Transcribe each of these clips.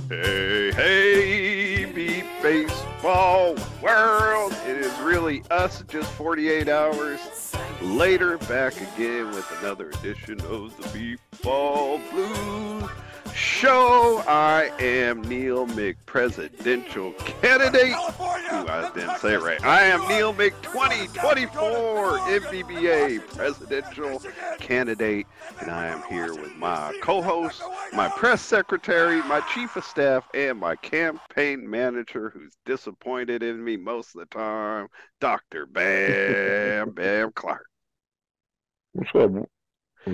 Hey, hey, beat baseball world. It is really us just 48 hours later, back again with another edition of the Beat Ball Blues Show. I am Neil Mick, presidential candidate. Ooh, I didn't say it right. I am Neil Mick, 2024 MBBA presidential candidate, and I am here with my co-host, my press secretary, my chief of staff, and my campaign manager, who's disappointed in me most of the time, Dr. Bam Bam Clark. What's up?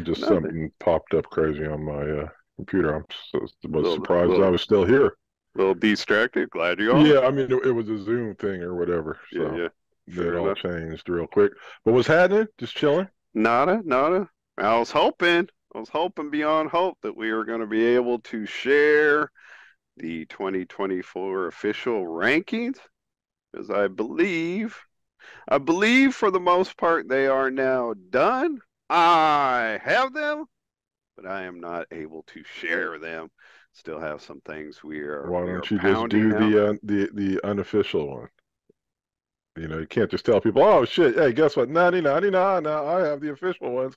Just Nothing. something popped up crazy on my computer. Was surprised I was still here. A little distracted. Glad you are. Yeah, I mean it was a Zoom thing or whatever. So Yeah. it all changed real quick. But what's happening? Just chilling? Nada. I was hoping beyond hope that we were going to be able to share the 2024 official rankings, because I believe for the most part they are now done. I have them, but I am not able to share them. Still have some things we are. Why don't you just do the unofficial one? You know, you can't just tell people, "Oh shit, hey, guess what? 99. Now I have the official ones."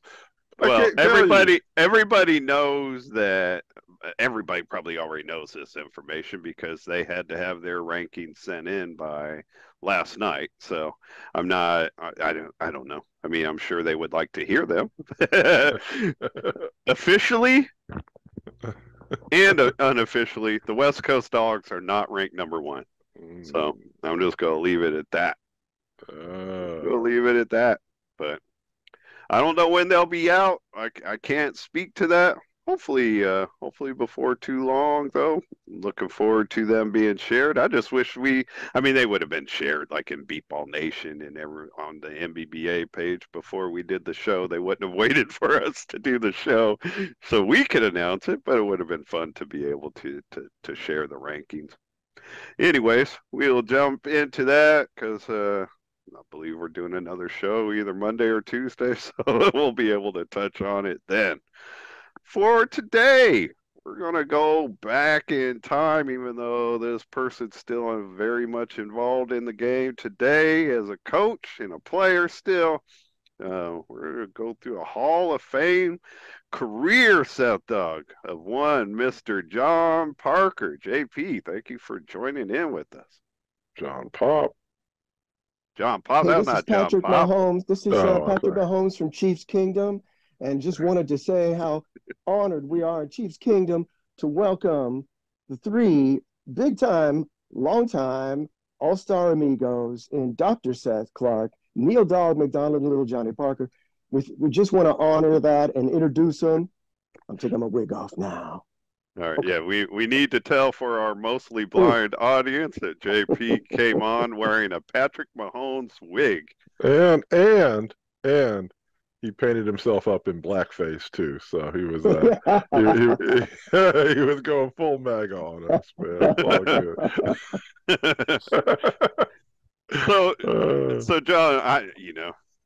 Well, everybody knows that. Everybody probably already knows this information because they had to have their rankings sent in by last night. So I'm not. I don't know. I mean, I'm sure they would like to hear them officially and unofficially. The West Coast Dogs are not ranked number one. So I'm just gonna leave it at that. But I don't know when they'll be out. I can't speak to that. Hopefully before too long, though. Looking forward to them being shared. I just wish they would have been shared like in Beatball Nation and on the MBBA page before we did the show. They wouldn't have waited for us to do the show so we could announce it, but it would have been fun to be able to share the rankings. Anyways, we'll jump into that because I believe we're doing another show either Monday or Tuesday, so we'll be able to touch on it then. For today, we're going to go back in time, even though this person's still very much involved in the game today as a coach and a player still. We're going to go through a Hall of Fame career, South Dog, of one Mr. John Parker. JP, thank you for joining in with us. John Pop. John Pop, hey, that's not John Patrick Pop. Mahomes. This is Patrick Mahomes from Chiefs Kingdom, and just wanted to say how honored we are in Chiefs Kingdom to welcome the three big-time, long-time all-star amigos in Dr. Seth Clark, Neil Dog McDonald, and Little Johnny Parker. We just want to honor that and introduce them. I'm taking my wig off now. All right, okay. Yeah, we need to tell for our mostly blind audience that JP came on wearing a Patrick Mahomes wig. And he painted himself up in blackface too, so he was he was going full MAGA on us, man. It's all good. So John,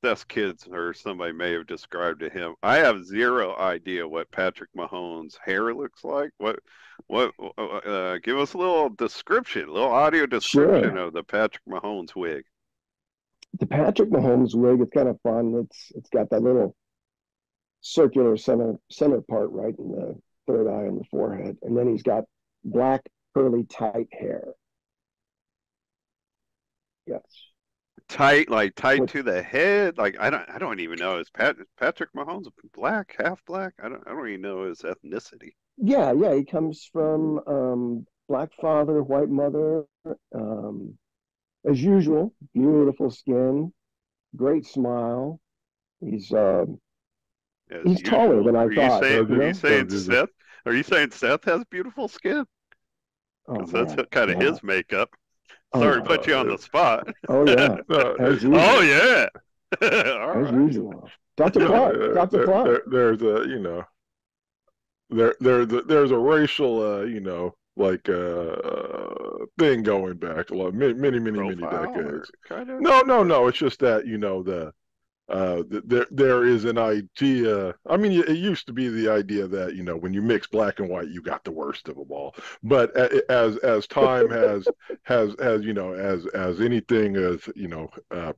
us kids or somebody may have described to him. I have zero idea what Patrick Mahomes' hair looks like. What? Give us a little audio description of the Patrick Mahomes wig. The Patrick Mahomes wig, it's kind of fun. It's got that little circular center part right in the third eye on the forehead, and then he's got black curly tight hair. Yes. Tight to the head. Like I don't even know. Is Patrick Mahomes black, half black? I don't even know his ethnicity. Yeah. He comes from black father, white mother. As usual, beautiful skin, great smile. He's taller than I thought. Are you saying Seth has beautiful skin? Because that's kind of his makeup. Sorry to put you on the spot. Oh, yeah. As usual. Dr. Clark. There's a racial, thing going back many decades. Kind of? No. It's just that, there is an idea. I mean, it used to be the idea that when you mix black and white, you got the worst of them all. But as time has as anything has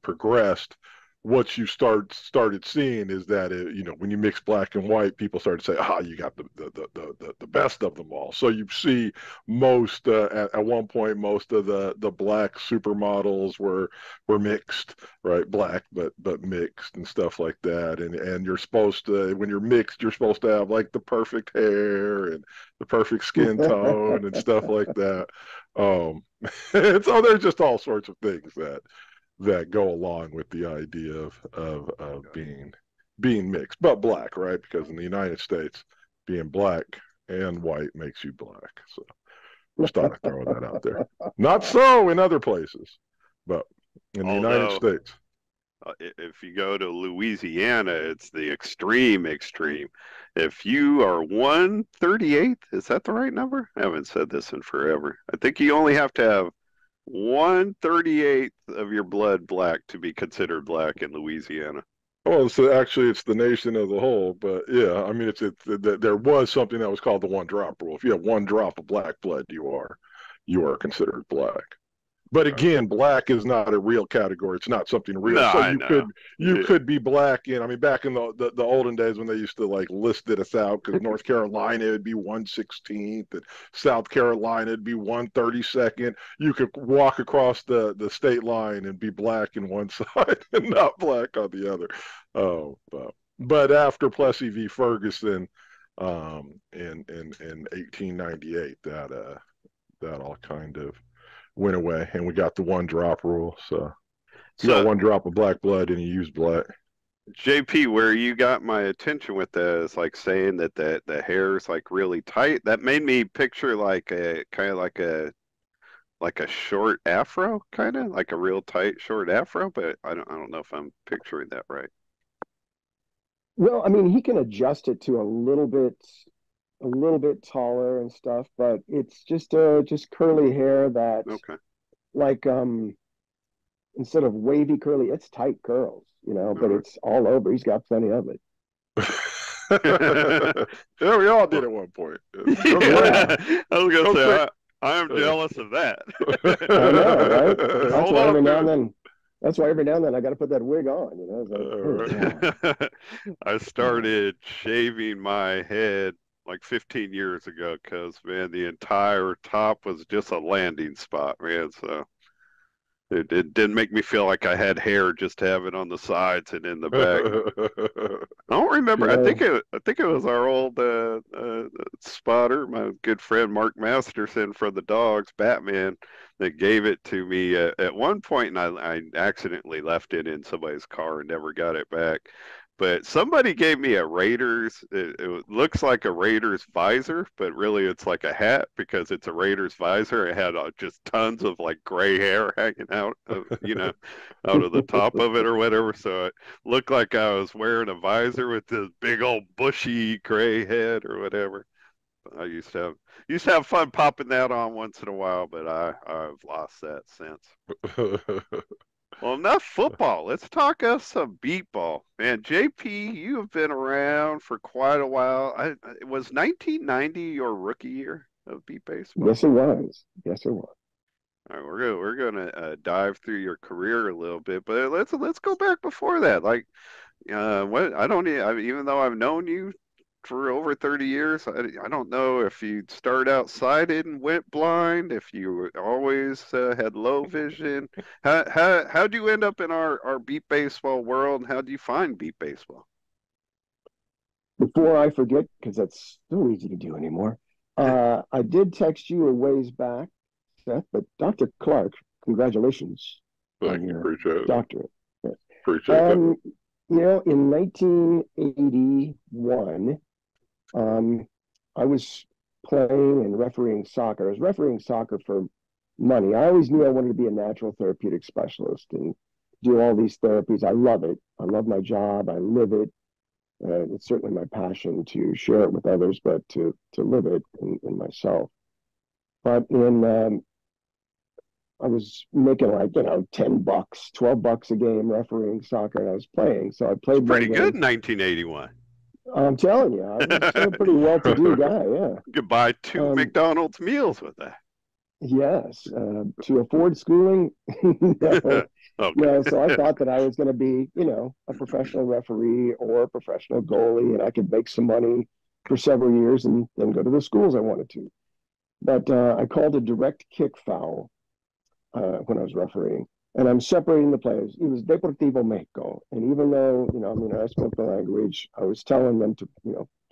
progressed, what you started seeing is that when you mix black and white, people started to say, you got the best of them all. So you see most at one point, most of the black supermodels were mixed, right? Black but mixed and stuff like that. And you're supposed to, when you're mixed, you're supposed to have like the perfect hair and the perfect skin tone and stuff like that. And so there's just all sorts of things that go along with the idea of being mixed, but black, right? Because in the United States, being black and white makes you black. So just thought I'd throw that out there. Not so in other places, but in the United States. If you go to Louisiana, it's the extreme. If you are 1/38, is that the right number? I haven't said this in forever. I think you only have to have 1/38 of your blood black to be considered black in Louisiana. Well, so actually, it's the nation as a whole, but yeah, I mean, there was something that was called the 1 drop rule. If you have 1 drop of black blood, you are considered black. But again, black is not a real category. It's not something real. No, so you could be black in. I mean, back in the olden days when they used to like list it out, because North Carolina it'd be 1/16th, and South Carolina it'd be 1/32nd. You could walk across the state line and be black in one side and not black on the other. But after Plessy v. Ferguson, in 1898, that all kind of went away, and we got the 1 drop rule. So you got 1 drop of black blood and you use black. JP, where you got my attention with that is like saying that the hair is like really tight. That made me picture like a kind of like a short afro, kind of like a real tight short afro. But I don't know if I'm picturing that right. Well, I mean, he can adjust it to a little bit taller and stuff, but it's just curly hair that like instead of wavy curly, it's tight curls, but it's all over. He's got plenty of it. Yeah, we all did at one point. Yeah. I was gonna say I'm jealous of that. I know, right? That's why every now and then I got to put that wig on, Like, I started shaving my head like 15 years ago because, man, the entire top was just a landing spot, man. So it didn't make me feel like I had hair just to have it on the sides and in the back. I don't remember. I think it was our old spotter, my good friend Mark Masterson from the Dogs, Batman, that gave it to me at one point, and I accidentally left it in somebody's car and never got it back. But somebody gave me a Raiders. It looks like a Raiders visor, but really it's like a hat because it's a Raiders visor. It had just tons of like gray hair hanging out, out of the top of it or whatever. So it looked like I was wearing a visor with this big old bushy gray head or whatever. I used to have fun popping that on once in a while, but I've lost that since. Well, enough football. Let's talk us some beat ball. Man, JP, you have been around for quite a while. Was 1990 your rookie year of beat baseball? Yes, it was. All right, we're gonna dive through your career a little bit, but let's go back before that. Like, even though I've known you for over 30 years. I don't know if you started out sighted and went blind, if you always had low vision. How'd you end up in our beat baseball world, and how do you find beat baseball? Before I forget, because that's so easy to do anymore, I did text you a ways back, Seth, but Dr. Clark, congratulations on your doctorate. Yes. Appreciate that. In 1981, I was playing and refereeing soccer. I was refereeing soccer for money. I always knew I wanted to be a natural therapeutic specialist and do all these therapies. I love it. I love my job. I live it. It's certainly my passion to share it with others, but to live it in myself. But in I was making like, $10, $12 a game refereeing soccer, and I was playing. So I It's played one pretty good game. in 1981. I'm telling you, I was a pretty well-to-do guy. Yeah. You could buy 2 McDonald's meals with that. Yes. To afford schooling, no. Okay. No, so I thought that I was going to be, a professional referee or a professional goalie, and I could make some money for several years and then go to the schools I wanted to. But I called a direct kick foul when I was refereeing, and I'm separating the players. It was Deportivo Mexico, and even though, I spoke the language, I was telling them to,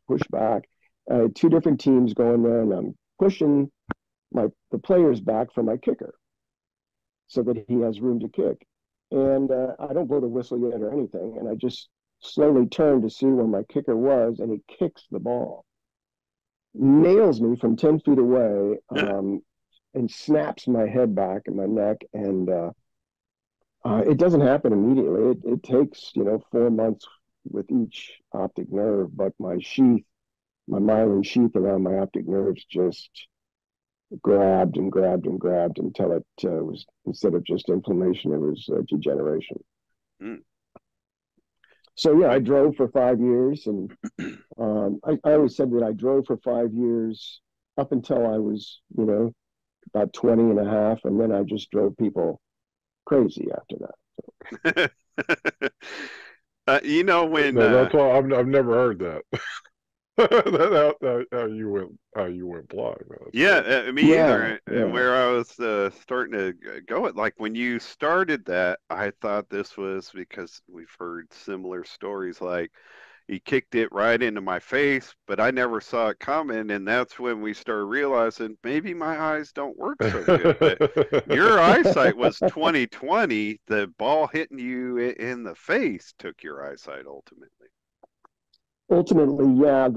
push back. I had 2 different teams going there, and I'm pushing the players back for my kicker so that he has room to kick. And I don't blow the whistle yet or anything. And I just slowly turn to see where my kicker was, and he kicks the ball, nails me from 10 feet away, and snaps my head back and my neck. And it doesn't happen immediately. It takes, 4 months with each optic nerve, but my myelin sheath around my optic nerves just grabbed and grabbed and grabbed until it was, instead of just inflammation, it was degeneration. Mm. So yeah, I drove for 5 years, and I always said that I drove for 5 years up until I was, about 20 and a half, and then I just drove people crazy after that. When that's why I've never heard that. how you went blind. Yeah, me either. Yeah. And where I was starting to go at, like when you started that, I thought this was because we've heard similar stories, like he kicked it right into my face, but I never saw it coming, and that's when we started realizing maybe my eyes don't work so good. But your eyesight was 20/20. The ball hitting you in the face took your eyesight ultimately. Ultimately, yeah,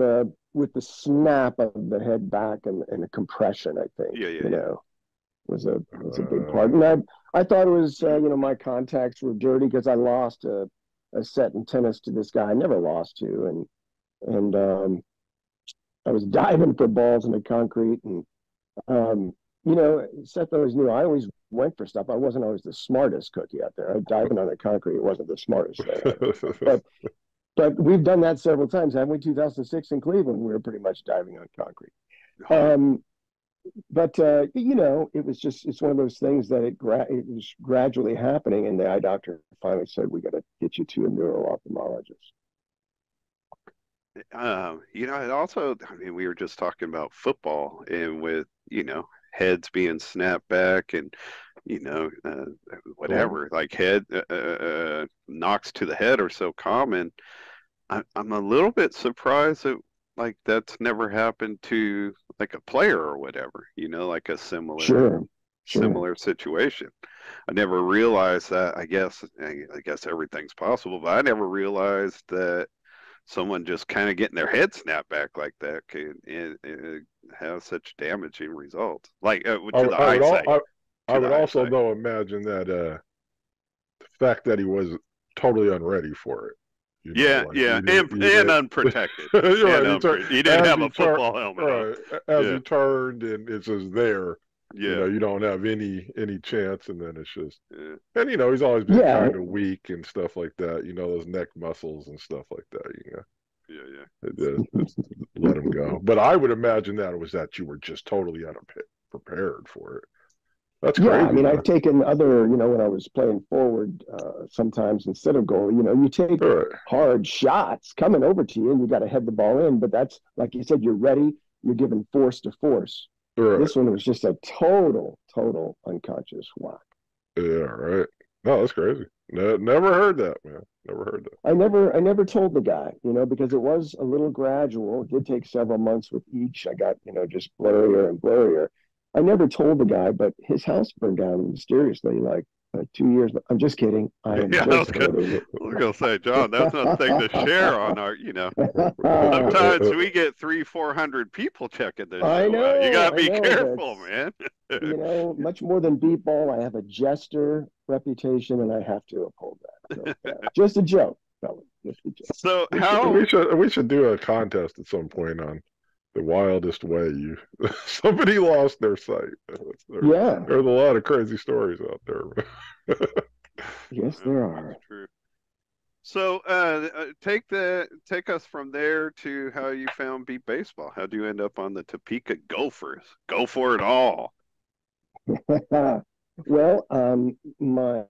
with the snap of the head back and the compression, I think, was a big part. And I thought it was, my contacts were dirty because I lost a set in tennis to this guy I never lost to, and I was diving for balls in the concrete, and Seth always knew I always went for stuff. I wasn't always the smartest cookie out there. Diving on the concrete wasn't the smartest thing. But we've done that several times, haven't we? 2006 in Cleveland, we were pretty much diving on concrete. But it was just, it's one of those things that it was gradually happening, and the eye doctor finally said, we got to get you to a neuro-ophthalmologist. It also, we were just talking about football, and with, heads being snapped back and, whatever, like head knocks to the head are so common. I'm a little bit surprised that like that's never happened to like a player or whatever, like a similar situation. I never realized that. I guess everything's possible, but I never realized that someone just kind of getting their head snapped back like that can have such damaging results. Like to the eyesight. I would also though imagine that the fact that he was totally unready for it. And unprotected. Right, he didn't have a football helmet. Right, as he turned, and it's just there. Yeah, you don't have any chance, and then it's just, and he's always been kind of weak and stuff like that. Those neck muscles and stuff like that. Let him go. But I would imagine that it was that you were just totally unprepared for it. That's crazy. Yeah, I've taken other, when I was playing forward, sometimes instead of goal, you take hard shots coming over to you, and you got to head the ball in. But that's, like you said, you're ready. You're given force to force. Right. This one was just a total unconscious whack. Yeah, right. No, that's crazy. Never heard that, man. Never heard that. I never told the guy, because it was a little gradual. It did take several months with each. I got, just blurrier and blurrier. I never told the guy, but his house burned down mysteriously, like 2 years. I'm just kidding. I was gonna say, John, that's not a thing to share on our. Sometimes we get 300-400 people checking this. I know. You gotta be careful, man. Much more than beat ball, I have a jester reputation, and I have to uphold that. So, just a joke, fellas. Just a joke. So we should do a contest at some point on the wildest way. Somebody lost their sight. Yeah. There's a lot of crazy stories out there. Yes, there are. That's true. So, take us from there to how you found beat baseball. How do you end up on the Topeka Gophers? Go for it all. Well, my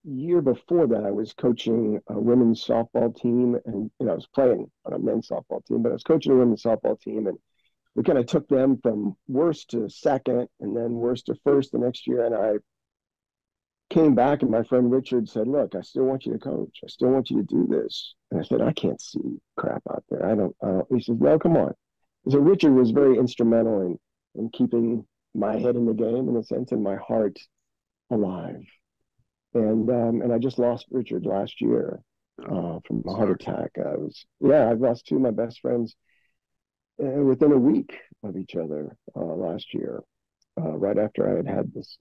year before that, I was coaching a women's softball team, and I was playing on a men's softball team, but I was coaching a women's softball team, and we kind of took them from worst to second, and then worst to first the next year. And I came back, and my friend Richard said, "Look, I still want you to coach. I still want you to do this." And I said, "I can't see crap out there. I don't." He says, "No, come on." So Richard was very instrumental in keeping my head in the game, in a sense, and my heart alive. And I just lost Richard last year from a heart attack. I've lost two of my best friends within a week of each other last year, right after I had this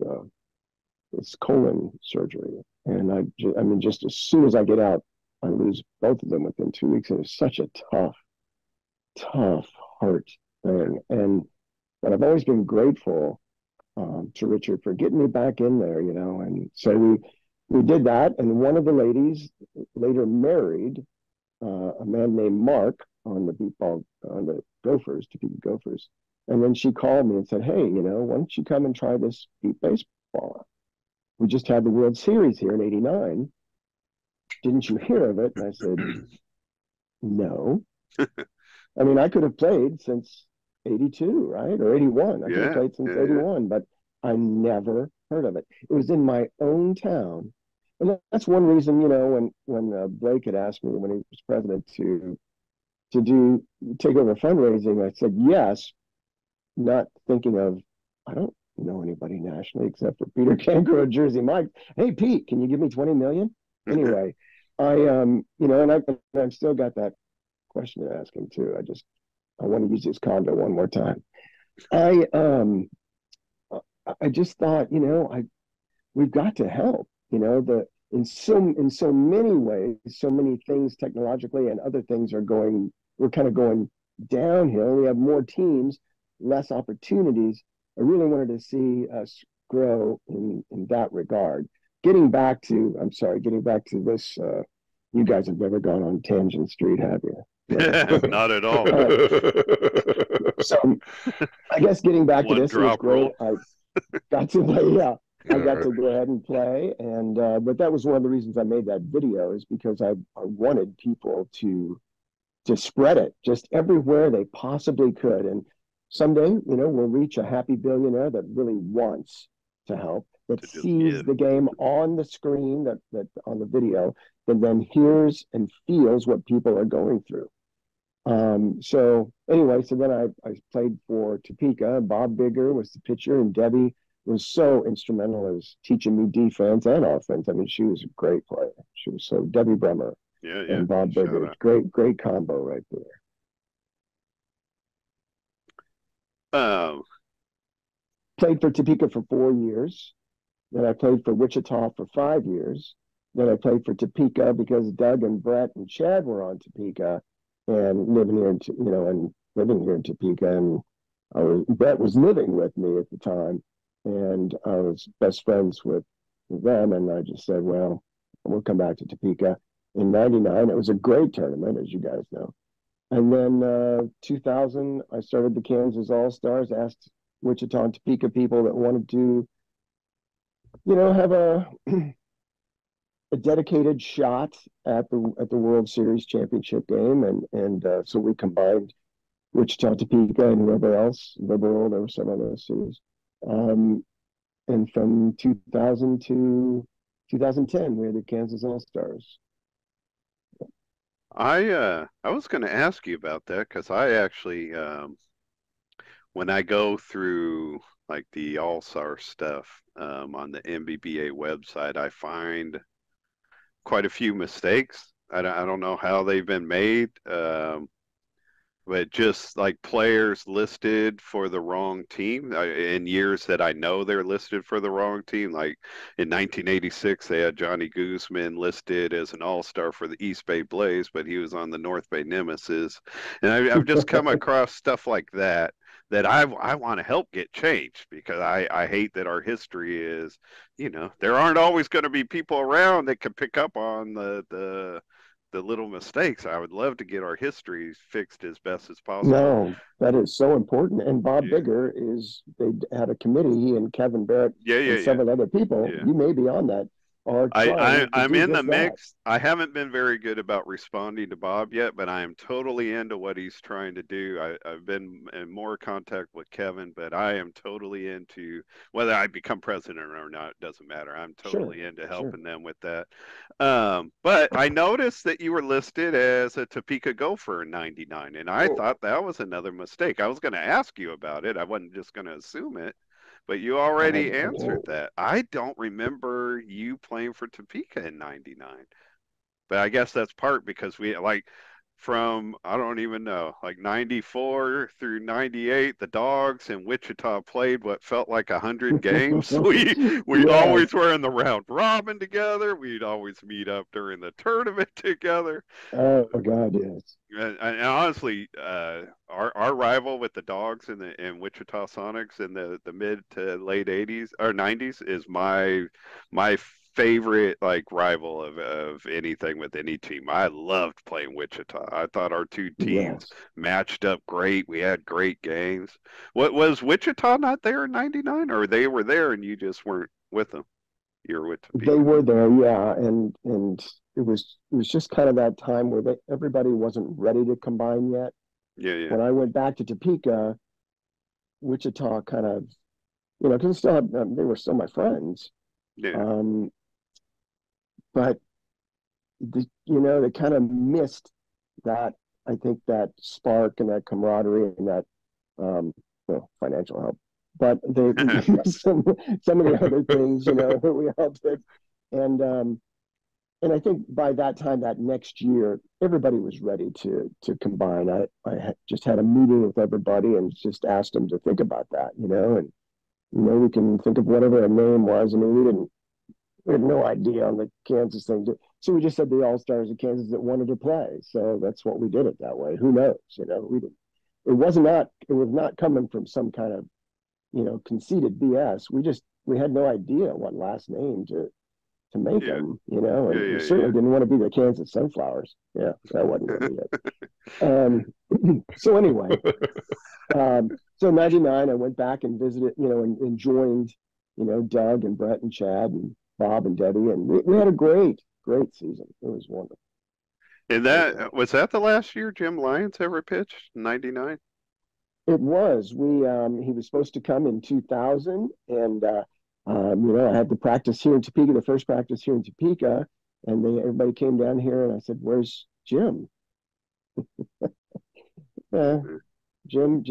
colon surgery. And I mean, just as soon as I get out, I lose both of them within 2 weeks. And it's such a tough heart thing. But I've always been grateful to Richard for getting me back in there, And so we did that, and one of the ladies later married a man named Mark on the Gophers, Topeka Gophers. And then she called me and said, "Hey, why don't you come and try this beat baseball? We just had the World Series here in '89. Didn't you hear of it?" And I said, "No." I mean, I could have played since '82, right? Or '81. I could have played since '81, but I never heard of it. It was in my own town. And that's one reason, when Blake had asked me when he was president to take over fundraising, I said yes, not thinking of, I don't know anybody nationally except for Peter Cancro and Jersey Mike. "Hey, Pete, can you give me 20 million?" Anyway, and I've still got that question to ask him too. I want to use his condo one more time. I just thought, we've got to help, in so many ways, so many things technologically and other things we're kind of going downhill. We have more teams, less opportunities. I really wanted to see us grow in that regard. Getting back to this, you guys have never gone on Tangent Street, have you? Not at all. So I guess getting back to this was great. I got to play, I got to go ahead and play, and but that was one of the reasons I made that video, is because I wanted people to spread it just everywhere they possibly could. And someday, we'll reach a happy billionaire that really wants to help, that sees the game on the screen, that on the video, and then hears and feels what people are going through. So anyway, so then I played for Topeka. Bob Bigger was the pitcher, and Debbie was so instrumental as teaching me defense and offense. I mean, she was a great player. She was Debbie Bremer and Bob Bigger. Great combo right there. Played for Topeka for 4 years. Then I played for Wichita for 5 years. Then I played for Topeka because Doug and Brett and Chad were on Topeka and living here in Topeka. And Brett was living with me at the time, and I was best friends with them. And I just said, well, we'll come back to Topeka. In '99, it was a great tournament, as you guys know. And then 2000, I started the Kansas All-Stars, asked Wichita and Topeka people that wanted to, have a dedicated shot at the World Series championship game, and so we combined Wichita, Topeka, and whoever else, Liberal. There were some of those cities, and from 2000 to 2010, we had the Kansas All Stars. I was going to ask you about that, because I actually, when I go through like the All-Star stuff on the MBBA website, I find quite a few mistakes. I don't know how they've been made, but but just like players listed for the wrong team in years that I know they're listed for the wrong team. Like in 1986, they had Johnny Guzman listed as an all-star for the East Bay Blaze, but he was on the North Bay Nemesis. And I've just come across stuff like that that I want to help get changed because I hate that our history is, there aren't always going to be people around that can pick up on the little mistakes. I would love to get our history fixed as best as possible. No, that is so important. And Bob Yeah. Bigger they had a committee, he and Kevin Barrett Yeah, and yeah, several other people. yeah. You may be on that. Are trying to I'm do in the just that. mix. I haven't been very good about responding to Bob yet, but I am totally into what he's trying to do. I've been in more contact with Kevin, but I am totally into whether I become president or not, it doesn't matter. I'm totally Sure, into sure. helping them with that. But I noticed that you were listed as a Topeka Gopher in '99, and I Oh, thought that was another mistake. I was going to ask you about it. I wasn't just going to assume it. But you already answered oh, that. I don't remember you playing for Topeka in '99. But I guess that's part because we like from I don't even know, like '94 through '98, the Dogs in Wichita played what felt like 100 games. We yes. always were in the round robin together. We'd always meet up during the tournament together. Oh God, yes. And honestly, our rival with the Dogs in Wichita Sonics in the mid to late '80s or '90s is my favorite like rival of anything with any team. I loved playing Wichita. I thought our two teams Yes. matched up great. We had great games. What was Wichita not there in '99, or they were there and you just weren't with them? You were with They Topeka. were there, yeah, and it was just kind of that time where everybody wasn't ready to combine yet. Yeah, yeah, When I went back to Topeka, Wichita kind of, because still they were still my friends, yeah. um, but they kind of missed that. I think that spark and that camaraderie and that financial help, but they missed some of the other things, that we all did, and and I think by that time, that next year, everybody was ready to combine. I just had a meeting with everybody and just asked them to think about that, and we can think of whatever a name was. I mean, we had no idea on the Kansas thing, so we just said the All Stars of Kansas that wanted to play. So that's what we did it that way. Who knows? We didn't. It was not coming from some kind of conceited BS. We had no idea what last name to make Yeah, them, yeah, and we yeah, certainly yeah. didn't want to be the Kansas Sunflowers. Yeah, that wasn't going to be it. So anyway, so '99, I went back and visited, and joined, Doug and Brett and Chad and Bob and Debbie, and we had a great, great season. It was wonderful. And It was that wonderful. was that the last year Jim Lyons ever pitched? '99. It was. He was supposed to come in 2000, and I had the practice here in Topeka, the first practice here in Topeka, and everybody came down here, and I said, "Where's Jim?" Uh, Jim,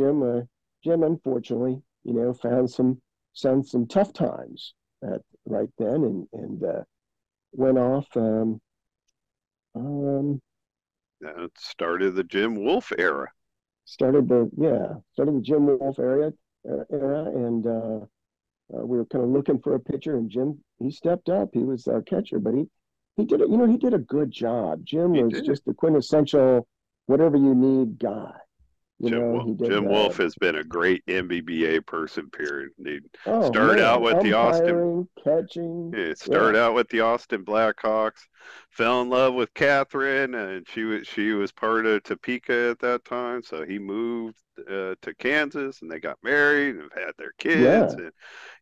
unfortunately, found some tough times right then, and went off. Um, That started the Jim Wolf era. started the Jim Wolf era, and we were kind of looking for a pitcher, and Jim, he stepped up. He was our catcher, but he did it. He did a good job. Jim He was did. just the quintessential whatever you need guy. He did. Jim Wolf has been a great MBBA person. Period. He Oh started out man, with the Austin. umpiring, catching, It yeah, started out with the Austin Blackhawks. Fell in love with Catherine, and she was part of Topeka at that time. So he moved to Kansas, and they got married and have had their kids. yeah. And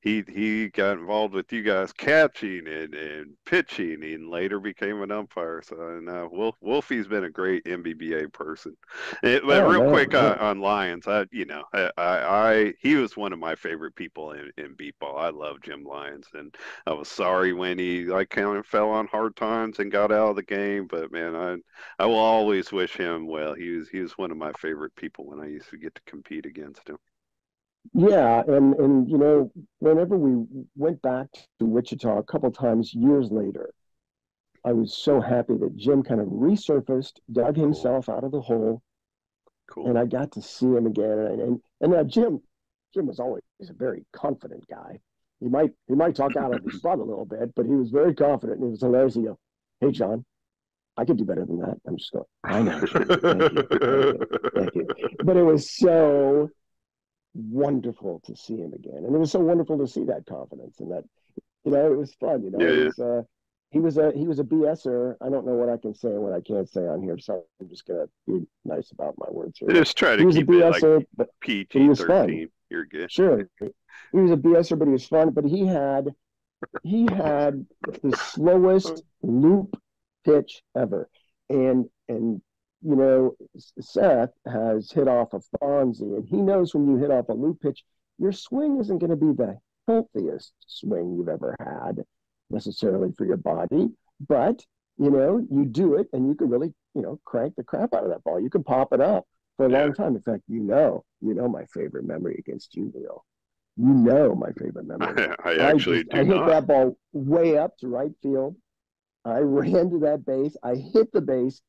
he got involved with you guys catching and pitching, and later became an umpire. So Wolfie's been a great MBBA person. But Oh real man, quick yeah. on Lions, he was one of my favorite people in beat ball. I love Jim Lyons, and I was sorry when he like kind of fell on hard times and got out of the game. But man, I will always wish him well. He was one of my favorite people when I used to get to compete against him. Yeah, and whenever we went back to Wichita a couple times years later, I was so happy that Jim kind of resurfaced, dug Cool. himself out of the hole, Cool. and I got to see him again. And now Jim was always a very confident guy. He might talk out of his butt a little bit, but he was very confident, and it was hilarious. He go, "Hey, John, I could do better than that." I'm just going, "I know, Jim. Thank you." But it was so wonderful to see him again, and it was so wonderful to see that confidence and that, it was fun. Yeah. He was a BSer. I don't know what I can say and what I can't say on here, so I'm just gonna be nice about my words here. Just try to He was a keep it like BSer, but he was fun. PG-13. You're good. Sure, he was a BSer, but he was fun. But he had the slowest loop pitch ever, and Seth has hit off a Fonzie, and he knows when you hit off a loop pitch, your swing isn't going to be the healthiest swing you've ever had necessarily for your body, but you do it, and you can really crank the crap out of that ball. You can pop it up for a long time. In fact, my favorite memory against you, Neil. My favorite memory. I actually do I hit not. that ball way up to right field. I ran to that base. I hit the base,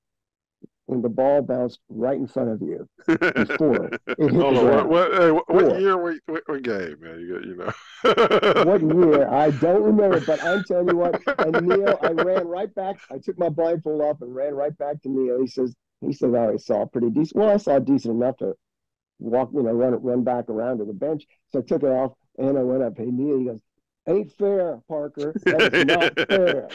and the ball bounced right in front of you before it hit the ground. What year? What game, man? What year? I don't remember, but I'm telling you what. And Neil, I ran right back. I took my blindfold off and ran right back to Neil. He says, "Oh, I saw pretty decent. Well, I saw decent enough to walk, run back around to the bench." So I took it off and I went up. "Hey, Neil," he goes, "Ain't fair, Parker. That is not fair."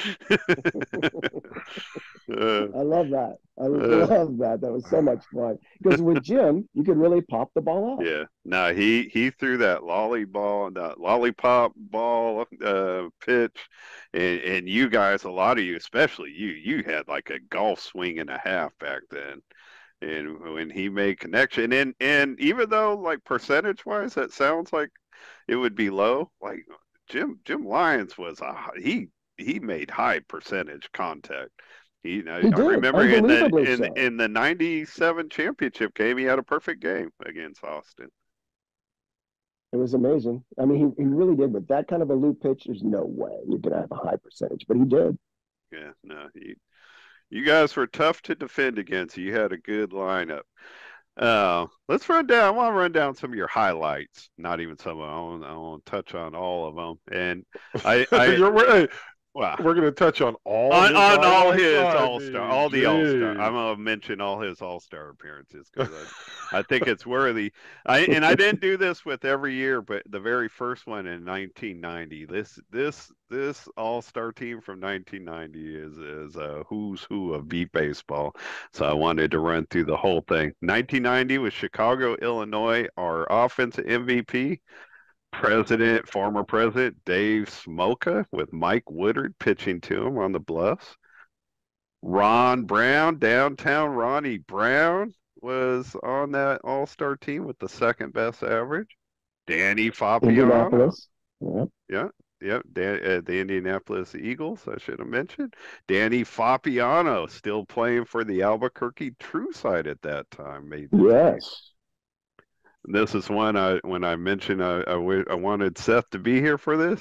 I love that. I love that. That was so much fun. Because with Jim, you could really pop the ball off. Yeah. No, he threw that lollipop ball pitch, and you guys, a lot of you, especially you had like a golf swing and a half back then. And when he made connection, and even though like percentage wise, that sounds like it would be low, like Jim Lyons was he made high percentage contact. He I did, remember in unbelievably so. the '97 championship game, he had a perfect game against Austin. It was amazing. I mean, he really did. With that kind of a loop pitch, there's no way you're going to have a high percentage, but he did. Yeah, no, you guys were tough to defend against. You had a good lineup. Let's run down. I want to run down some of your highlights. Not even some of them. I want to touch on all of them. And wow. We're going to touch on all all his all-star, all the geez. all-star. I'm going to mention all his all-star appearances because I think it's worthy. I didn't do this with every year, but the very first one in 1990. This all-star team from 1990 is a who's who of beat baseball. So I wanted to run through the whole thing. 1990 was Chicago, Illinois, our offensive MVP. Former president Dave Smolka with Mike Woodard pitching to him on the Bluffs. Ron Brown, downtown Ronnie Brown, was on that all-star team with the second best average. Danny Foppiano. Indianapolis. Yeah. The Indianapolis Eagles, I should have mentioned. Danny Foppiano, still playing for the Albuquerque True Side at that time. Yes. This is one when I mentioned I wanted Seth to be here for this.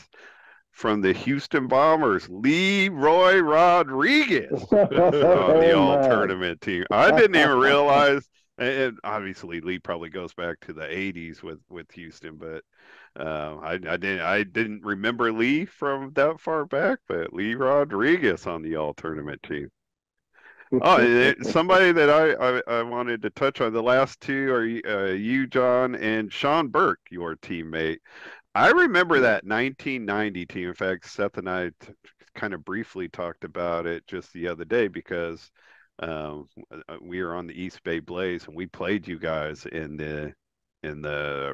From the Houston Bombers, Leroy Rodriguez on the all-tournament team. I didn't even realize, and obviously Lee probably goes back to the 80s with Houston, but I didn't remember Lee from that far back, but Lee Rodriguez on the all-tournament team. Oh, somebody that I wanted to touch on. The last two are you, John, and Shawn Burke, your teammate. I remember that 1990 team. In fact, Seth and I kind of briefly talked about it just the other day because we were on the East Bay Blaze and we played you guys in the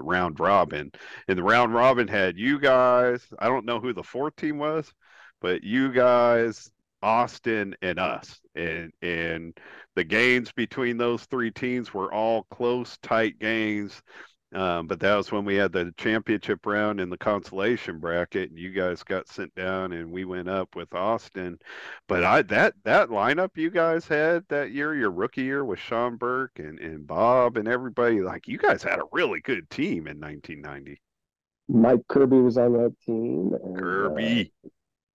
round robin. And the round robin had you guys. I don't know who the fourth team was, but you guys, Austin, and us, and the games between those three teams were all close, tight games. But that was when we had the championship round in the consolation bracket, and you guys got sent down, and we went up with Austin. But that lineup you guys had that year, your rookie year, with Shawn Burke and Bawb and everybody, like you guys had a really good team in 1990. Mike Kirby was on that team. And, Kirby.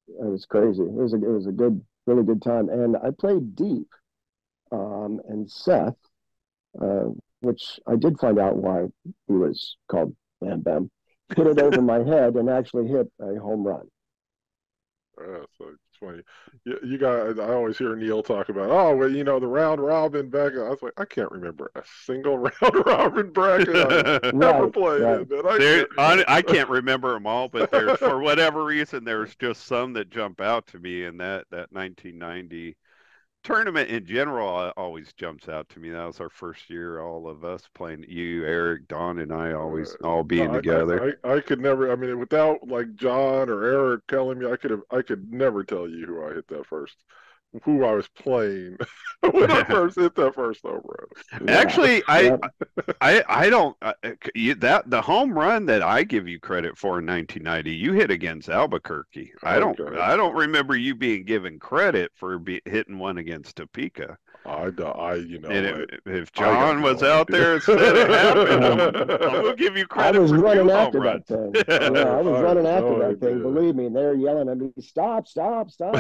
It was crazy. It was a good, really good time. And I played deep. And Seth, which I did find out why he was called Bam Bam, hit it over my head and actually hit a home run. So it's funny. You guys, I always hear Neil talk about, oh, well, the round robin back. I was like, I can't remember a single round robin bracket I've ever played in. I can't remember them all, but there's, for whatever reason, there's just some that jump out to me, and that 1990 tournament in general always jumps out to me. That was our first year, all of us playing. You, Eric, Don, and I always all being together. I could never. I mean, without like John or Eric telling me, I could never tell you who I hit that first. Who I was playing when I first hit that first home run. Actually, I don't the home run that I give you credit for in 1990, you hit against Albuquerque. I don't remember you being given credit for hitting one against Topeka. If John was out there instead of happened, I'm gonna give you credit. I was running after that thing. I was running after that thing. Believe me, they're yelling at me, "Stop! Stop! Stop!"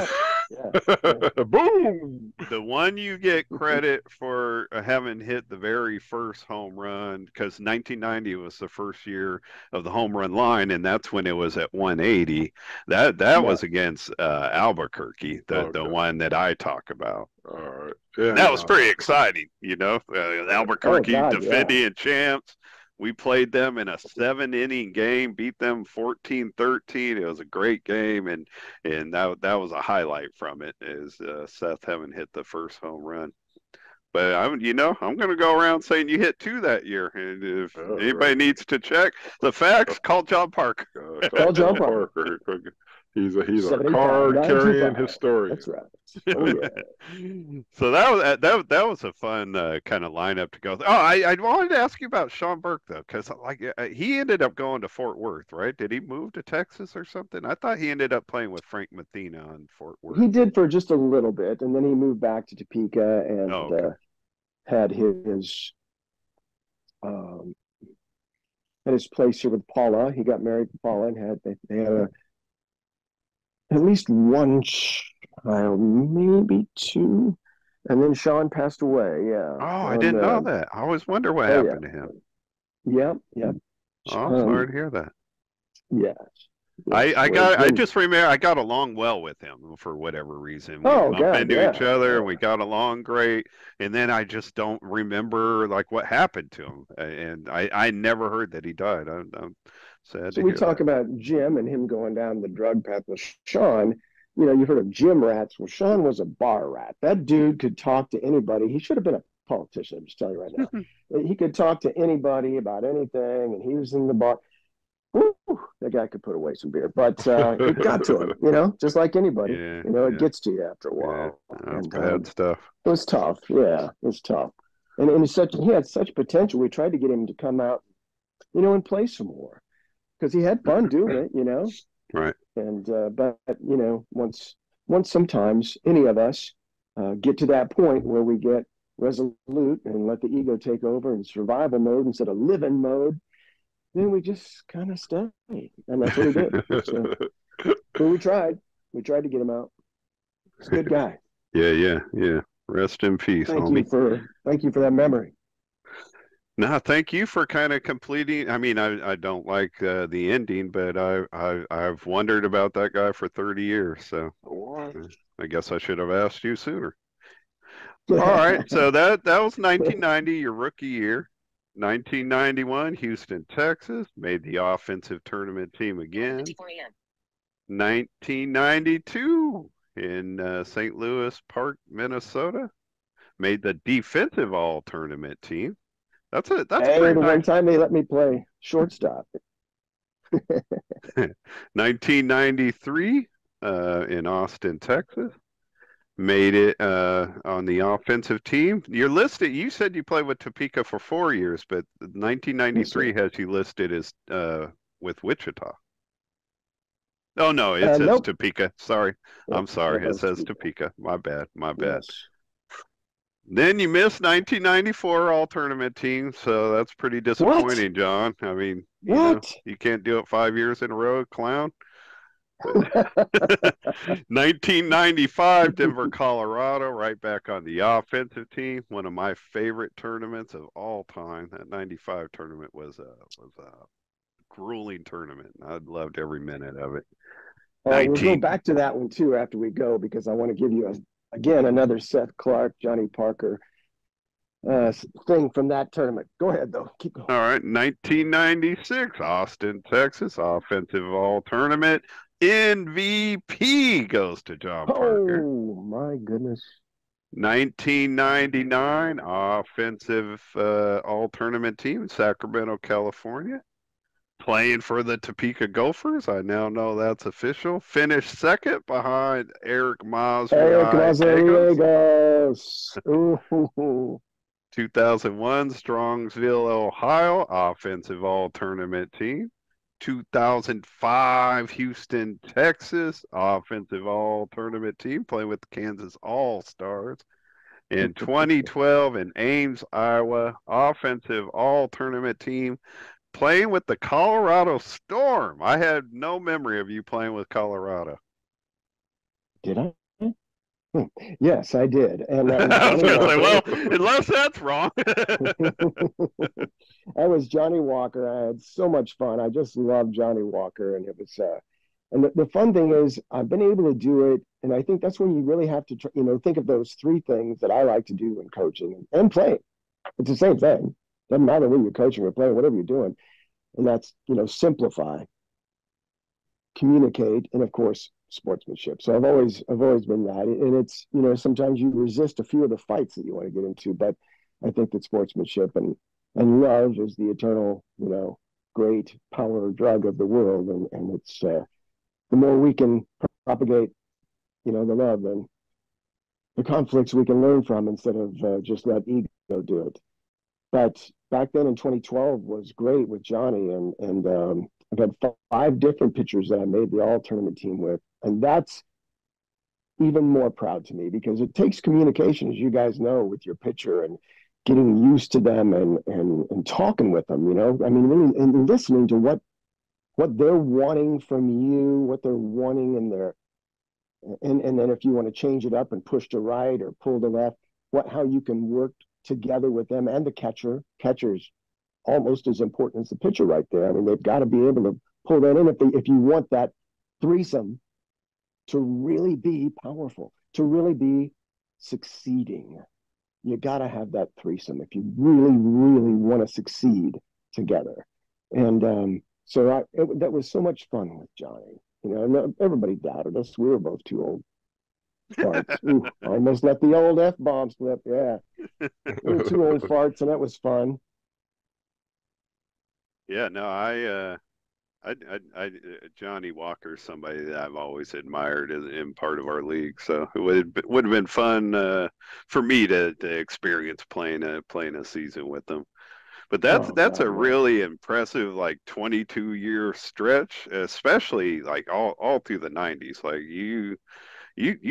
Boom! The one you get credit for having hit the very first home run, because 1990 was the first year of the home run line, and that's when it was at 180. That was against Albuquerque, the one that I talk about. All right. Yeah, that was pretty exciting, Albuquerque defending champs. We played them in a 7-inning game, beat them 14-13. It was a great game, and that was a highlight from it, is Seth having hit the first home run. But I'm going to go around saying you hit 2 that year, and if anybody needs to check the facts, call John Parker. Call John Parker. He's a card-carrying historian. That's right. Oh, yeah. So that was a fun kind of lineup to go. Oh, I wanted to ask you about Shawn Burke though, because he ended up going to Fort Worth, right? Did he move to Texas or something? I thought he ended up playing with Frank Mathena in Fort Worth. He did for just a little bit, and then he moved back to Topeka and had his place here with Paula. He got married to Paula and they had at least one child, maybe 2, and then Shawn passed away. Yeah. Oh, I didn't know that. I always wonder what happened to him. Yep. Oh, I'm sorry to hear that. Yes. I just remember I got along well with him for whatever reason. We bumped into each other and we got along great. And then I just don't remember what happened to him. And I never heard that he died. I'm sad. So we talk about Jim and him going down the drug path with Shawn. You've heard of gym rats. Well, Shawn was a bar rat. That dude could talk to anybody. He should have been a politician. I'm just telling you right now. He could talk to anybody about anything, and he was in the bar. Woo, that guy could put away some beer, but it got to him, just like anybody. It gets to you after a while. That's bad stuff. It was tough. Yeah, it was tough. And he had such potential. We tried to get him to come out, and play some more, because he had fun doing it, Right. And but once sometimes any of us get to that point where we get resolute and let the ego take over in survival mode instead of living mode, then we just kind of stay, and that's what we did. So we tried to get him out. He's a good guy. Yeah. Rest in peace, homie. Thank you for that memory. No, thank you for kind of completing. I mean, I don't like the ending, but I've wondered about that guy for 30 years. So I guess I should have asked you sooner. All right, so that was 1990, your rookie year. 1991, Houston, Texas, made the offensive tournament team again. 1992 in St. Louis Park, Minnesota, made the defensive all-tournament team. That's the one time they let me play shortstop. 1993 in Austin, Texas, made it on the offensive team. You're listed. You said you played with Topeka for 4 years, but 1993 has you listed as with Wichita. Oh no, it says Topeka. Sorry, I'm sorry. It says Topeka. My bad. Yes. Then you missed 1994 all-tournament team, so that's pretty disappointing, John. I mean, you can't do it 5 years in a row, clown. 1995, Denver, Colorado, right back on the offensive team. One of my favorite tournaments of all time. That 95 tournament was a grueling tournament. I loved every minute of it. We'll go 19. back to that one too after we go, because I want to give you again another Seth Clark, Johnny Parker thing from that tournament. Go ahead though, keep going. All right, 1996, Austin, Texas, offensive all tournament. MVP goes to John Parker. Oh my goodness. 1999, offensive all tournament team, Sacramento, California. Playing for the Topeka Gophers. I now know that's official. Finished second behind Eric Mazariegos. Ooh. 2001, Strongsville, Ohio, offensive all-tournament team. 2005, Houston, Texas, offensive all-tournament team, playing with the Kansas All-Stars. In 2012, in Ames, Iowa, offensive all-tournament team, playing with the Colorado Storm. I had no memory of you playing with Colorado. Did I? Yes, I did. And I was going to say, well, unless that's wrong. I was Johnny Walker. I had so much fun. I just loved Johnny Walker, and it was. And the fun thing is, I've been able to do it, and I think that's when you really have to, think of those three things that I like to do in coaching and playing. It's the same thing. Doesn't matter whether you're coaching or playing, whatever you're doing, and that's simplify, communicate, and of course sportsmanship. So I've always been that, and it's sometimes you resist a few of the fights that you want to get into, but I think that sportsmanship and love is the eternal great power drug of the world, and it's the more we can propagate the love and the conflicts we can learn from instead of just let ego do it. But back then in 2012 was great with Johnny, and I've had 5 different pitchers that I made the all-tournament team with, and that's even more proud to me because it takes communication, as you guys know, with your pitcher and getting used to them and talking with them. I mean, really, and listening to what they're wanting from you, what they're wanting in their, and then if you want to change it up and push to right or pull to left, how you can work together with them and the catcher. Catcher's almost as important as the pitcher right there. I mean, they've got to be able to pull that in if you want that threesome to really be powerful, to really be succeeding. You got to have that threesome if you really, really want to succeed together. And so that was so much fun with Johnny. Everybody doubted us. We were both too old. Ooh, almost let the old F-bomb slip. Yeah. We were 2 old farts, and that was fun. Yeah, no, I Johnny Walker's somebody that I've always admired in part of our league. So it would have been fun for me to experience playing a season with them. But that's a really impressive 22-year stretch, especially all through the 90s. Like you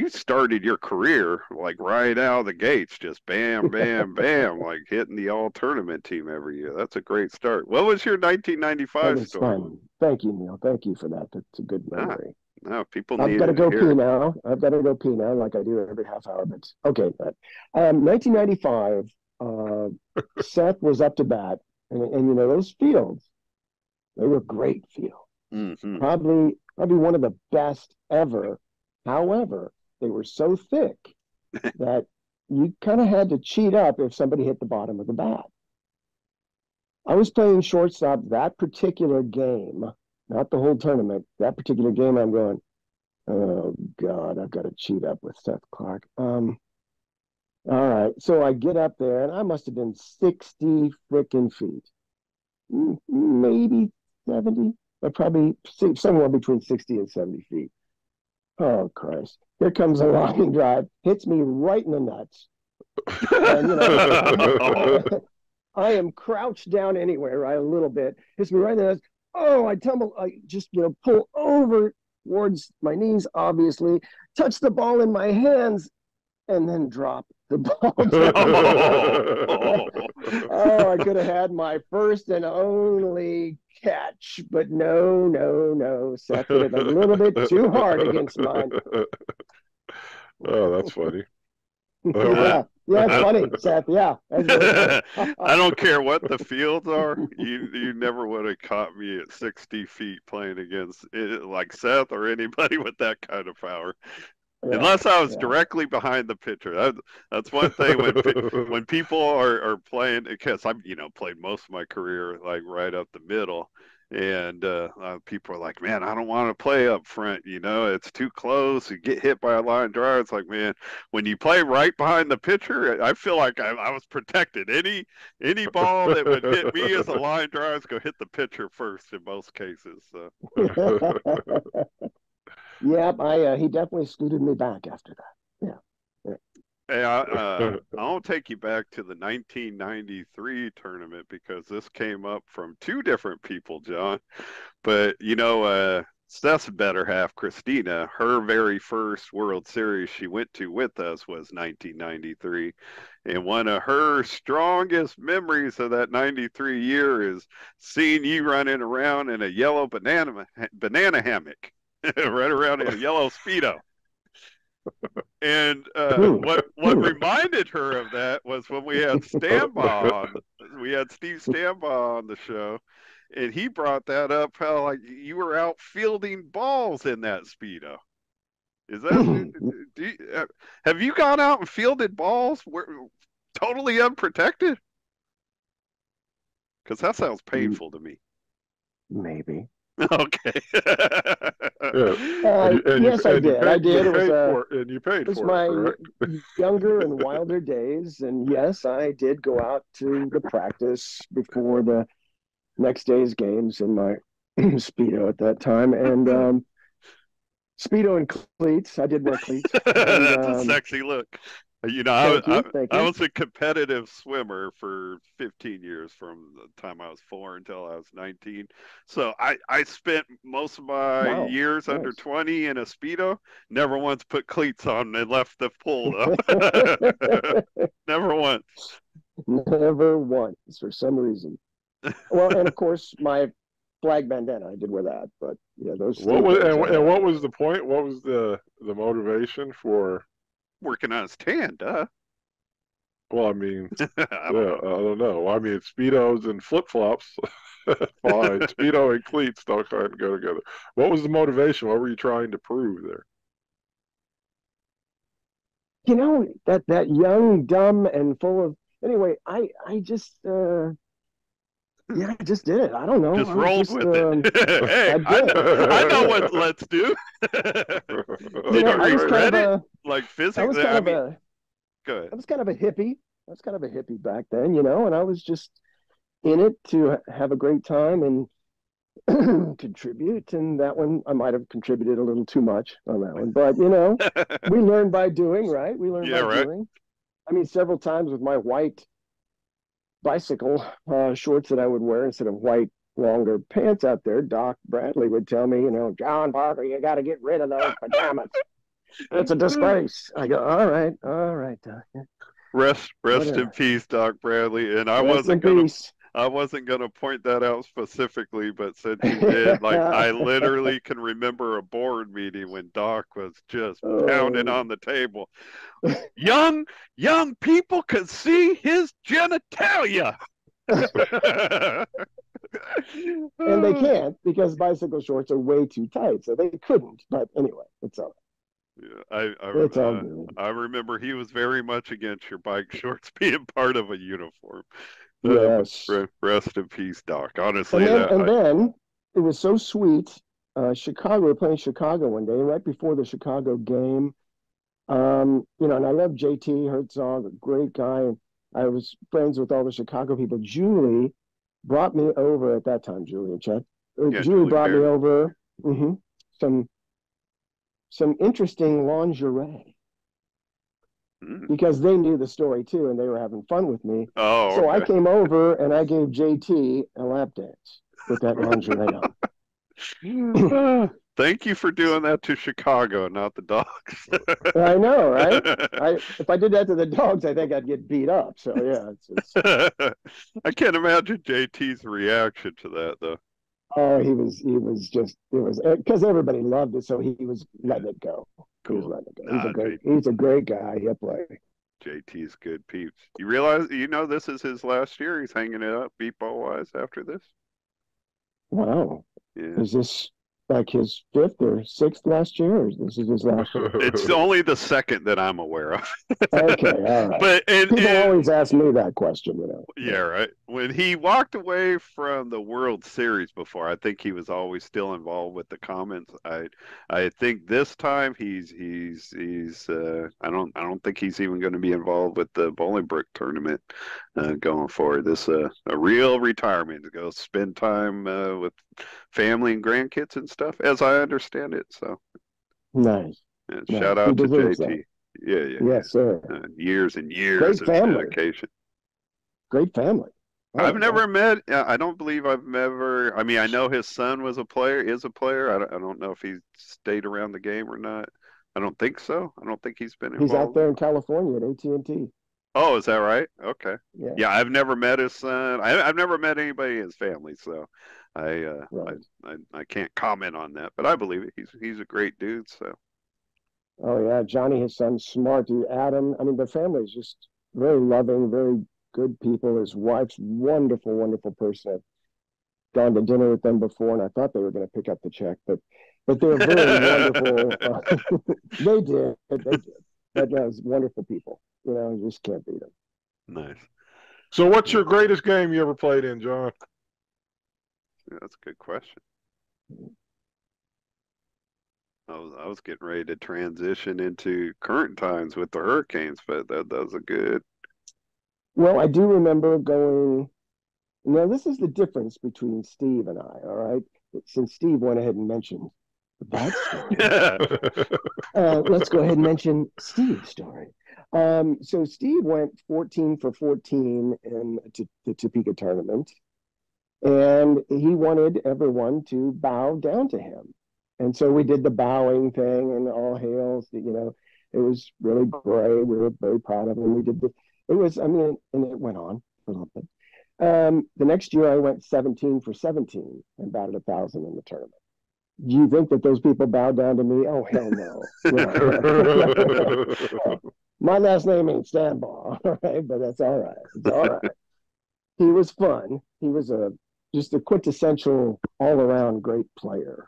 started your career right out of the gates, just bam, bam, bam, hitting the all tournament team every year. That's a great start. What was your 1995 story? Fun. Thank you, Neil. Thank you for that. That's a good memory. No, people I've need got to go pee it. now. I've got to go pee now, like I do every half hour. But okay, 1995. Seth was up to bat, and those fields, they were great fields. Mm-hmm. Probably one of the best ever. However, they were so thick that you kind of had to cheat up if somebody hit the bottom of the bat. I was playing shortstop that particular game, not the whole tournament. That particular game, I'm going, oh God, I've got to cheat up with Seth Clark. All right, so I get up there, and I must have been 60 freaking feet, maybe 70, but probably somewhere between 60 and 70 feet. Oh, Christ. Here comes a line drive, hits me right in the nuts. And, I am crouched down anyway, right, a little bit. Hits me right in the nuts. Oh, I tumble. I just, pull over towards my knees, obviously. Touch the ball in my hands. and then drop the ball. Oh, I could have had my first and only catch, but no. Seth hit it a little bit too hard against mine. Oh, that's funny. Yeah, it's funny, Seth. Yeah, that's really funny. I don't care what the fields are. You never would have caught me at 60 feet playing against like Seth or anybody with that kind of power. Yeah, Unless I was directly behind the pitcher. That's one thing when people are playing, because I've played most of my career like right up the middle, and people are like, man, I don't want to play up front. It's too close. You get hit by a line drive. It's like, man, when you play right behind the pitcher, I feel like I was protected. Any ball that would hit me as a line drive is going to hit the pitcher first in most cases. So. Yep, he definitely scooted me back after that. Yeah. Hey, I'll take you back to the 1993 tournament because this came up from two different people, John. But, Steph's better half, Christina, her very first World Series she went to with us was 1993. And one of her strongest memories of that 93 year is seeing you running around in a yellow banana hammock. Right around in a yellow Speedo. And what reminded her of that was when we had Steve Stambaugh on the show, and he brought that up how like you were out fielding balls in that Speedo. Is that have you gone out and fielded balls totally unprotected? Because that sounds painful to me. Maybe. Okay. Yes, I did. And you paid for it. It was my younger and wilder days, and yes, I did go out to the practice before the next day's games in my Speedo at that time, and Speedo and cleats. I did wear cleats. That's a sexy look. Thank you. I was a competitive swimmer for 15 years from the time I was 4 until I was 19. So I spent most of my years under 20 in a Speedo. Never once put cleats on and left the pool, though. Never once. Never once, for some reason. Well, and of course, my flag bandana, I did wear that. But yeah, those. What was the point? What was the motivation for working on his tan, duh. Well, I mean, I don't know. I mean, Speedos and flip-flops, fine. Speedo and cleats don't kind of go together. What was the motivation? What were you trying to prove there? That young, dumb, and full of... Anyway, I just... I just did it. I don't know. Just rolled with it. Hey, I know what let's do. I was kind of like physically. Go ahead. I was kind of a hippie. I was kind of a hippie back then, and I was just in it to have a great time and contribute. And that one, I might have contributed a little too much on that one. But, we learn by doing, right? We learn by doing. I mean, several times with my white bicycle shorts that I would wear instead of white longer pants out there, Doc Bradley would tell me, John Parker, you got to get rid of those pajamas. It's a disgrace. I go, all right, Doc. Rest in peace, Doc Bradley. And I wasn't gonna point that out specifically, but since you did, like I literally can remember a board meeting when Doc was just pounding on the table. Young people can see his genitalia. And they can't because bicycle shorts are way too tight, so they couldn't. But anyway, it's all right. Yeah, I remember he was very much against your bike shorts being part of a uniform. Yes. Rest in peace, Doc. Honestly, then it was so sweet. Chicago, we were playing Chicago one day, right before the Chicago game. And I love JT Herzog, a great guy. And I was friends with all the Chicago people. Julie brought me over at that time, Julie and Chet. Julie brought me over some interesting lingerie. Because they knew the story too, and they were having fun with me. Oh, so I came over and I gave JT a lap dance with that lingerie on. Thank you for doing that to Chicago, not the Dogs. I know, right? If I did that to the Dogs, I think I'd get beat up. So yeah, it's I can't imagine JT's reaction to that, though. oh, he was just it was because everybody loved it, so he was letting it go. He was Cool. letting it go. Nah, He's a great guy. He'll play. JT's good peeps. You realize, this is his last year. He's hanging it up beat ball wise after this. Wow. Yeah. Is this like his fifth or sixth last year? Or this is his last year? It's only the second that I'm aware of. Okay, all right. But People always ask me that question, Yeah, right. When he walked away from the World Series before, I think he was always still involved with the comments. I think this time I don't think he's even going to be involved with the Bolingbrook tournament going forward. This a real retirement to go spend time with family and grandkids and stuff, as I understand it. So nice. Shout out to JT. That. Yeah. Yes, sir. Years and years Great of family. dedication. Great family. I've never met. I don't believe I've ever. I mean, I know his son is a player. I don't know if he stayed around the game or not. I don't think so. I don't think he's been involved. He's out there in California at AT&T. Oh, is that right? Okay. Yeah. Yeah, I've never met his son. I've never met anybody in his family, so Right. I can't comment on that. But I believe it. He's a great dude. So. Oh yeah, Johnny, his son's smart. Adam. I mean, the family is just very loving, very good people. His wife's wonderful, wonderful person. I've gone to dinner with them before, and I thought they were going to pick up the check, but they're very wonderful. They did. But no, it's wonderful people. You just can't beat them. Nice. So, what's your greatest game you ever played in, John? Yeah, that's a good question. I was getting ready to transition into current times with the Hurricanes, but that was a good. Well, I do remember going. Now, this is the difference between Steve and I, all right? Since Steve went ahead and mentioned that story, let's go ahead and mention Steve's story. So Steve went 14 for 14 in the Topeka tournament, and he wanted everyone to bow down to him. And so we did the bowing thing and all hails, it was really great. We were very proud of him. We did and it went on for a little bit. The next year I went 17 for 17 and batted 1,000 in the tournament. Do you think that those people bowed down to me? Oh, hell no. My last name ain't Stanbaugh, all right? But that's all right. It's all right. He was fun. He was just a quintessential all-around great player.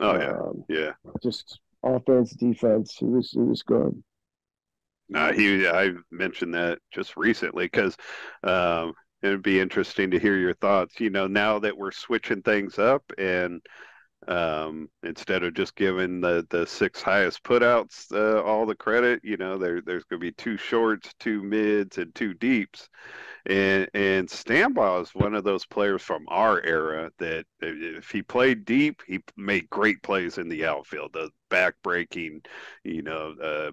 Oh yeah. Just offense, defense. He was good. I mentioned that just recently because it'd be interesting to hear your thoughts. Now that we're switching things up and instead of just giving the six highest putouts all the credit, there's going to be two shorts, two mids, and two deeps. And Stambaugh is one of those players from our era that if he played deep, he made great plays in the outfield, the back-breaking,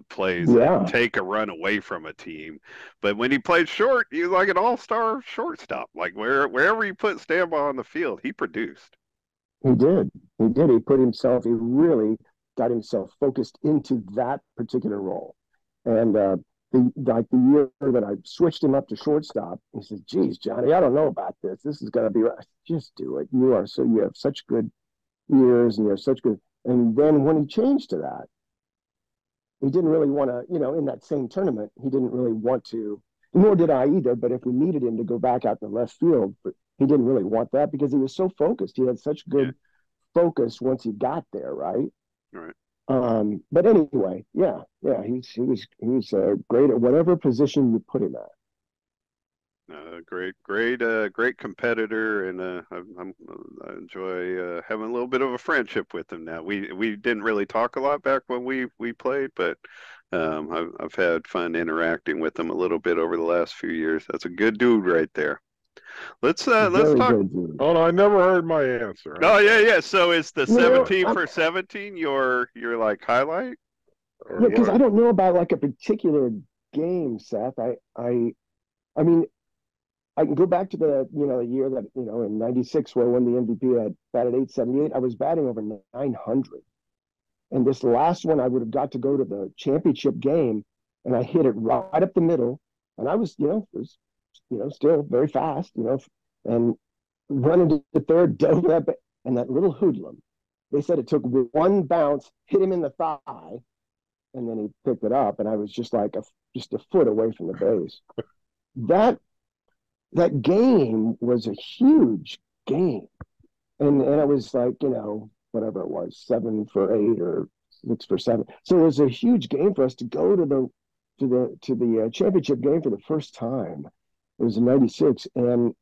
plays that take a run away from a team. But when he played short, he was like an all-star shortstop. Like wherever you put Stambaugh on the field, he produced. He did. He really got himself focused into that particular role. And the year that I switched him up to shortstop, he said, "Geez, Johnny, I don't know about this. This is going to be right. Just do it. You have such good years and you have such good." And then when he changed to that, he didn't really want to, in that same tournament, he didn't really want to, nor did I either. But if we needed him to go back out to left field, but he didn't really want that because he was so focused. He had such good focus once he got there, right? Right. But anyway, he was great at whatever position you put him at. Great competitor, and I enjoy having a little bit of a friendship with him now. We didn't really talk a lot back when we played, but I've had fun interacting with him a little bit over the last few years. That's a good dude right there. Let's talk. Oh, no, I never heard my answer. Oh yeah. So is the 17 for 17 your like highlight? Yeah, because I don't know about like a particular game, Seth. I mean, I can go back to the year that in '96 where I won the MVP. I batted .878. I was batting over 900, and this last one I would have got to go to the championship game, and I hit it right up the middle, and I was still very fast, and running to the third, dove that, and that little hoodlum. They said it took one bounce, hit him in the thigh, and then he picked it up, and I was just like just a foot away from the base. That game was a huge game, and I was like, whatever it was, 7 for 8 or 6 for 7. So it was a huge game for us to go to the championship game for the first time. It was in '96, and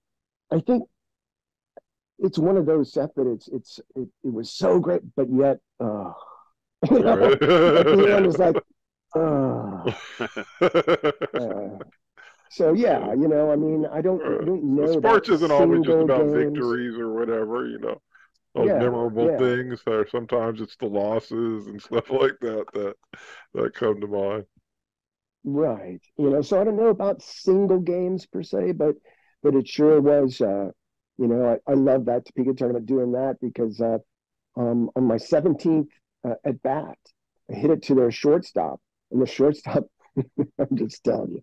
I think it's one of those, Seth, that it was so great, but yet at the end it's like so yeah, I mean, I don't know. Sports isn't always just about games. Victories or whatever, those memorable things, or sometimes it's the losses and stuff like that come to mind. Right. So I don't know about single games per se, but it sure was, I love that Topeka tournament doing that because on my 17th at bat, I hit it to their shortstop, and the shortstop, I'm just telling you,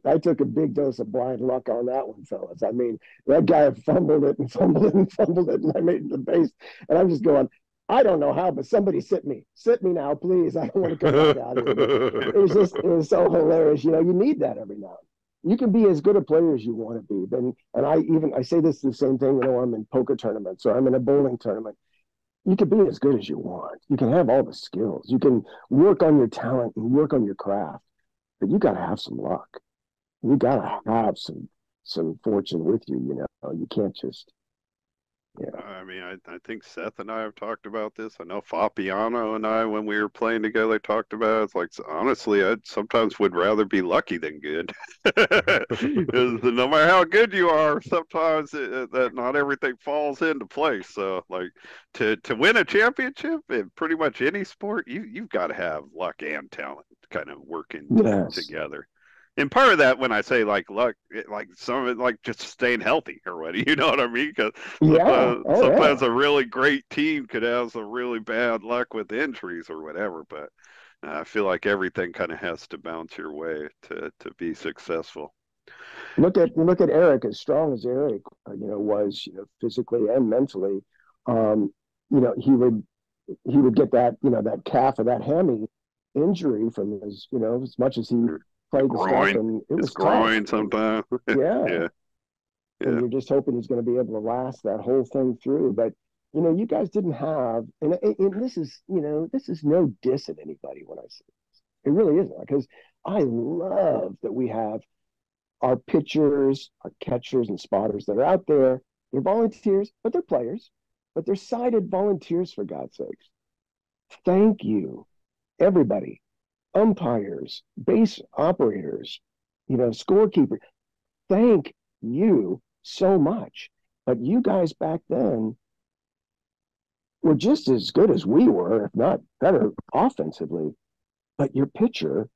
I took a big dose of blind luck on that one, fellas. I mean, that guy fumbled it and fumbled it and fumbled it, and I made it to the base, and I'm just going, I don't know how, but somebody sit me now, please. I don't want to come back out here. It was so hilarious. You need that every now and then. You can be as good a player as you want to be. And I say this the same thing, I'm in poker tournaments or I'm in a bowling tournament. You can be as good as you want. You can have all the skills. You can work on your talent and work on your craft, but you got to have some luck. You got to have some fortune with you. You can't just. Yeah. I mean, I think Seth and I have talked about this. I know Foppiano and I, when we were playing together, talked about it. It's like, honestly, I sometimes would rather be lucky than good. No matter how good you are, sometimes that not everything falls into place. So, like, to win a championship in pretty much any sport, you've got to have luck and talent kind of working together. And part of that, when I say like luck, like some of it, like just staying healthy or what, you know what I mean? Because sometimes a really great team could have some really bad luck with injuries or whatever. But I feel like everything kind of has to bounce your way to be successful. Look at Eric. As strong as Eric, was, physically and mentally, he would get that, that calf or that hammy injury from his, as much as he played the stuff, and it was groin sometimes. Yeah. And you're just hoping he's going to be able to last that whole thing through. But you guys didn't have, and this is no diss at anybody when I say this. It really isn't, because I love that we have our pitchers, our catchers, and spotters that are out there. They're volunteers, but they're players, but they're sighted volunteers, for God's sakes. Thank you, everybody. Umpires, base operators, scorekeepers. Thank you so much. But you guys back then were just as good as we were, if not better offensively. But your pitcher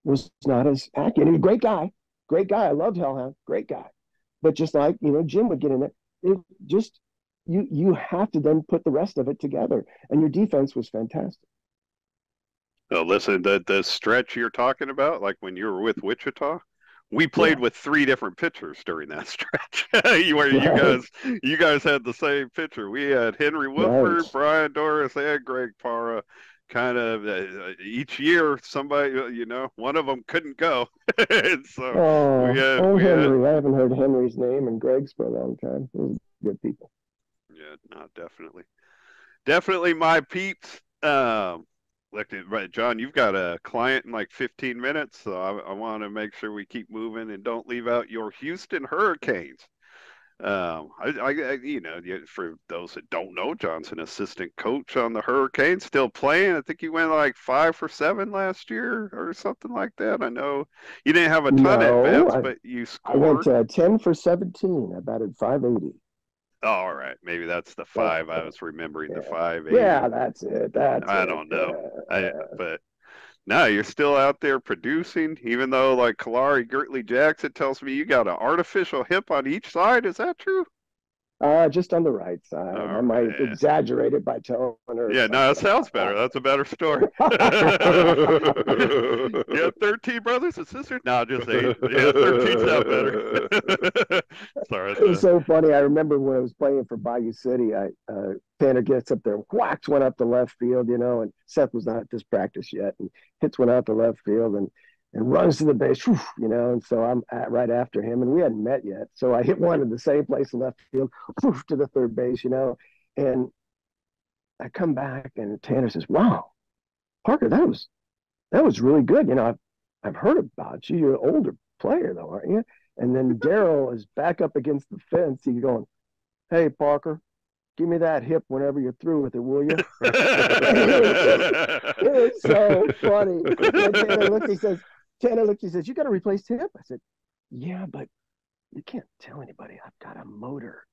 was not as accurate. He was a great guy. I loved Hellhound, great guy. But just like, Jim would get in there, it just, you have to then put the rest of it together. And your defense was fantastic. Oh, listen, the stretch you're talking about, like when you were with Wichita, we played with 3 different pitchers during that stretch. Where you guys had the same pitcher. We had Henry Woodford, Brian Doris, and Greg Parra. Kind of each year, somebody, one of them couldn't go. And so Henry. I haven't heard Henry's name and Greg's for a long time. Those are good people. Yeah, no, definitely my peeps. Look, right, John, you've got a client in like 15 minutes, so I want to make sure we keep moving and don't leave out your Houston Hurricanes. For those that don't know, John's an assistant coach on the Hurricanes, still playing. I think he went like 5 for 7 last year or something like that. I know you didn't have a ton at bats, but you scored. I went 10 for 17. I batted .580. Oh, all right, maybe that's the 5. I was remembering the 580. Yeah, that's it. I don't know. But No, you're still out there producing, even though like Kalari Gertley Jackson tells me you got an artificial hip on each side. Is that true? Just on the right side. I Oh might man. exaggerate it by telling her Yeah, no, it something sounds about better. That's a better story. You have 13 brothers and sisters? No, just 8. Yeah, 13 sound better. Sorry. It was so funny. I remember when I was playing for Bayou City, Tanner gets up there, whacks one up the left field, and Seth was not at this practice yet, and hits one out the left field and runs to the base, and so I'm right after him, and we hadn't met yet. So I hit one in the same place in left field, to the third base, and I come back and Tanner says, "Wow, Parker, that was really good. I've heard about you. You're an older player though, aren't you?" And then Daryl is back up against the fence. He's going, "Hey, Parker, give me that hip whenever you're through with it, will you?" It was so funny. And Tanner looked, he says, "You got to replace the hip." I said, "Yeah, but you can't tell anybody I've got a motor."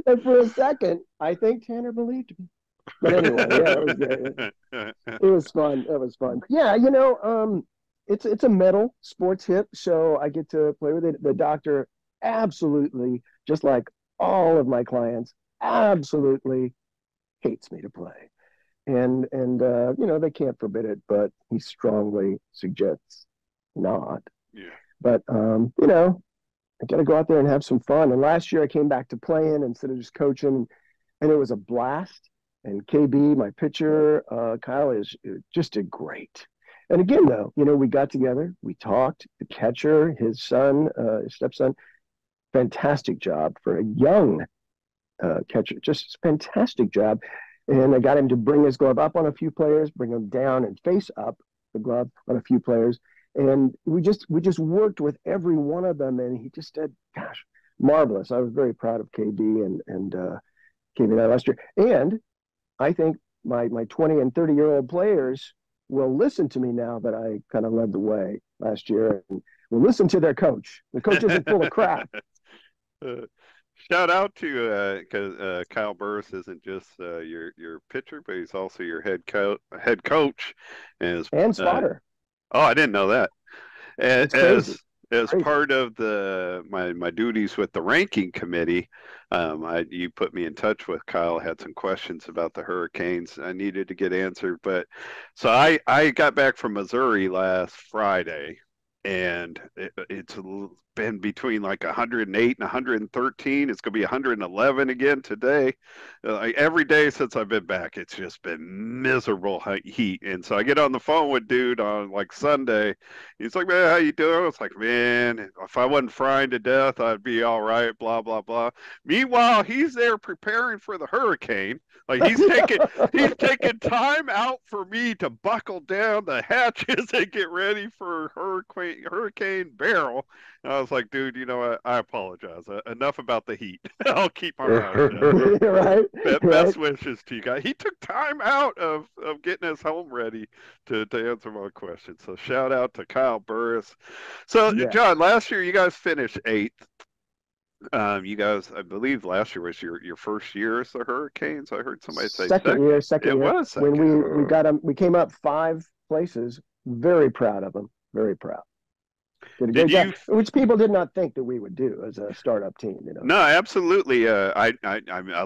And for a second, I think Tanner believed me. But anyway, yeah, it was great. It was fun. It was fun. Yeah, it's a metal sports hip, so I get to play with it. The doctor absolutely, just like all of my clients, absolutely hates me to play. And they can't forbid it, but he strongly suggests not. Yeah. But I got to go out there and have some fun. And last year I came back to playing instead of just coaching, and it was a blast. And KB, my pitcher, Kyle just did great. And again, though, we got together, we talked. The catcher, his son, his stepson, fantastic job for a young catcher, just fantastic job. And I got him to bring his glove up on a few players, bring him down and face up the glove on a few players. And we just worked with every one of them, and he just did, gosh, marvelous. I was very proud of KB and KB that last year. And I think my 20 and 30-year-old players will listen to me now that I kind of led the way last year, and will listen to their coach. The coach isn't full of crap. Shout out to because Kyle Burris isn't just your pitcher, but he's also your head coach, And spotter. Oh, I didn't know that. As Crazy. part of my duties with the ranking committee, you put me in touch with Kyle. Had some questions about the Hurricanes I needed to get answered, but so I got back from Missouri last Friday, and it's been between like 108 and 113. It's going to be 111 again today. Like every day since I've been back, it's just been miserable heat. And so I get on the phone with dude on like Sunday. He's like, "Man, how you doing?" I was like, "Man, if I wasn't frying to death, I'd be all right." Blah blah blah. Meanwhile, he's there preparing for the hurricane. Like he's taking time out for me to buckle down the hatches and get ready for Hurricane Barrel. And I was like, "Dude, you know what? I apologize. Enough about the heat. I'll keep my mouth shut." Right. Best wishes to you guys. He took time out of getting his home ready to answer my question. So shout out to Kyle Burris. So Yeah. John, last year you guys finished 8th. You guys, I believe last year was your first year as the Hurricanes. I heard somebody say Second year. It was When second. we got them, we came up 5 places. Very proud of them. Very proud. Did a Did good job, you? which people did not think that we would do as a startup team. No, absolutely. A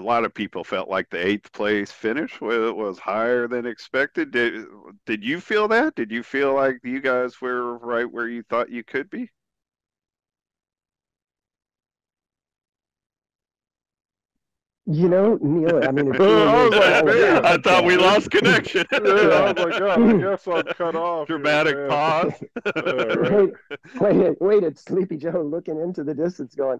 lot of people felt like the 8th place finish was higher than expected. Did you feel that? Did you feel like you guys were right where you thought you could be? Neil, I mean, I was like, man, I thought we lost connection. Yeah, I was like, God, I guess I'm cut off. Dramatic here, pause. Right. wait, it's Sleepy Joe looking into the distance going,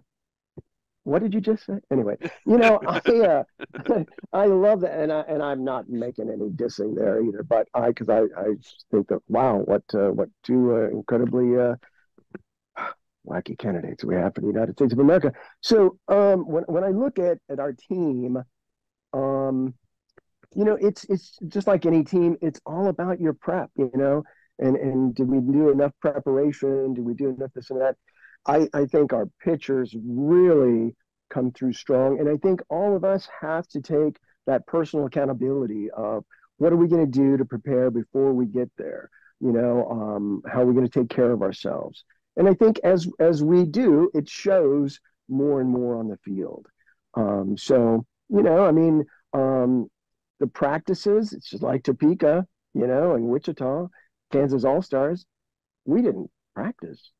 what did you just say? Anyway, I love that, and I'm not making any dissing there either, but because I just think that, wow, what 2 incredibly wacky candidates we have for the United States of America. So when I look at our team, it's just like any team. It's all about your prep, and did we do enough preparation? Did we do enough this and that? I think our pitchers really come through strong, and I think all of us have to take that personal accountability of what are we going to do to prepare before we get there? How are we going to take care of ourselves? And I think as we do, it shows more and more on the field. The practices, it's just like Topeka, and Wichita, Kansas All-Stars, we didn't practice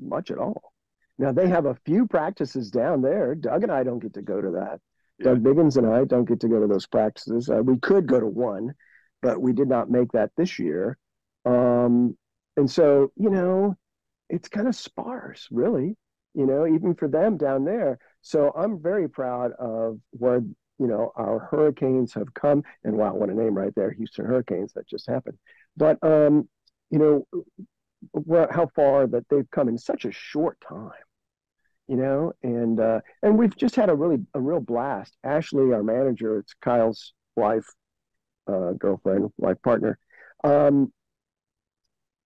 much at all. Now they have a few practices down there. Doug and I don't get to go to that. Yeah. Doug Biggins and I don't get to go to those practices. We could go to one, but we did not make that this year. And so, it's kind of sparse, really, even for them down there. So I'm very proud of where, our Hurricanes have come. And wow, what a name right there, Houston Hurricanes, that just happened. But, how far that they've come in such a short time. And we've just had a real blast. Ashley, our manager, it's Kyle's wife, wife partner,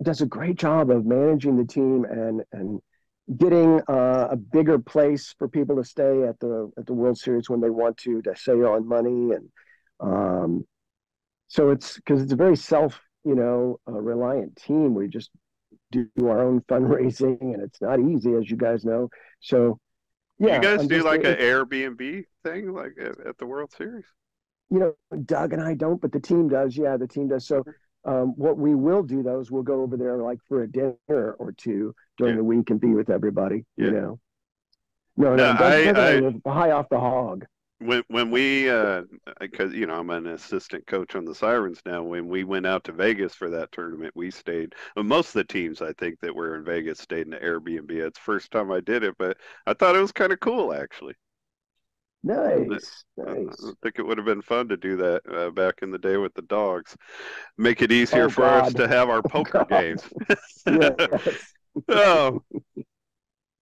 does a great job of managing the team and getting a bigger place for people to stay at the World Series when they want to save on money. And so it's because it's a very reliant team. We just do our own fundraising, and it's not easy, as you guys know. So, yeah. You guys do like an Airbnb thing, like at the World Series? Doug and I don't, but the team does. Yeah, the team does. So, what we will do, though, is we'll go over there like for a dinner or two during the week and be with everybody. No, high off the hog. When we, because I'm an assistant coach on the Sirens now. When we went out to Vegas for that tournament, we stayed. Well, most of the teams I think that were in Vegas stayed in the Airbnb. It's the first time I did it, but I thought it was kind of cool actually. Nice. I think it would have been fun to do that back in the day with the dogs. Make it easier for us to have our poker games. Oh.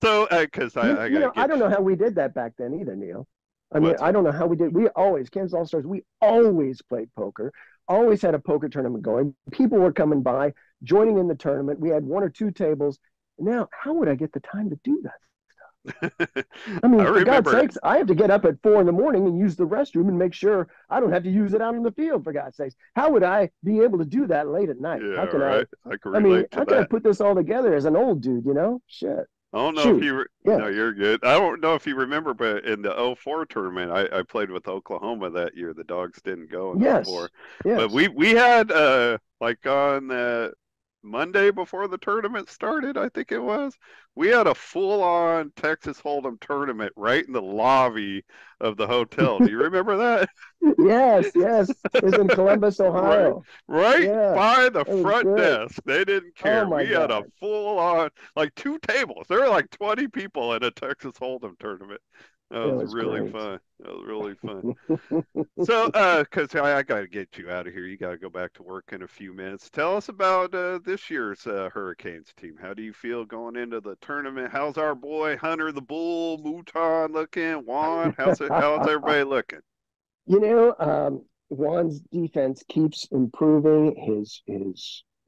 So, because I don't know how we did that back then either, Neil. I don't know how we did. Kansas All-Stars, we always played poker, always had a poker tournament going. People were coming by, joining in the tournament. We had one or two tables. Now, how would I get the time to do that stuff? For God's sakes, I have to get up at 4 a.m. and use the restroom and make sure I don't have to use it out in the field, for God's sakes. How would I be able to do that late at night? Yeah, how can right. I can relate to how that. can I put this all together as an old dude, Shit. I don't know if you no, you're good. I don't know if you remember, but in the 2004 tournament, I played with Oklahoma that year. The Dogs didn't go in 2004. Yes. But we had like on the Monday before the tournament started, I think it was, we had a full-on Texas Hold'em tournament right in the lobby of the hotel. Do you remember that? Yes. It's in Columbus, Ohio. Right by the front desk. They didn't care. We had a full-on, like 2 tables. There were like 20 people in a Texas Hold'em tournament. That was really fun. That was really fun. So, because I got to get you out of here. You got to go back to work in a few minutes. Tell us about this year's Hurricanes team. How do you feel going into the tournament? How's our boy Hunter the Bull, Mouton looking? Juan, how's everybody looking? Juan's defense keeps improving. His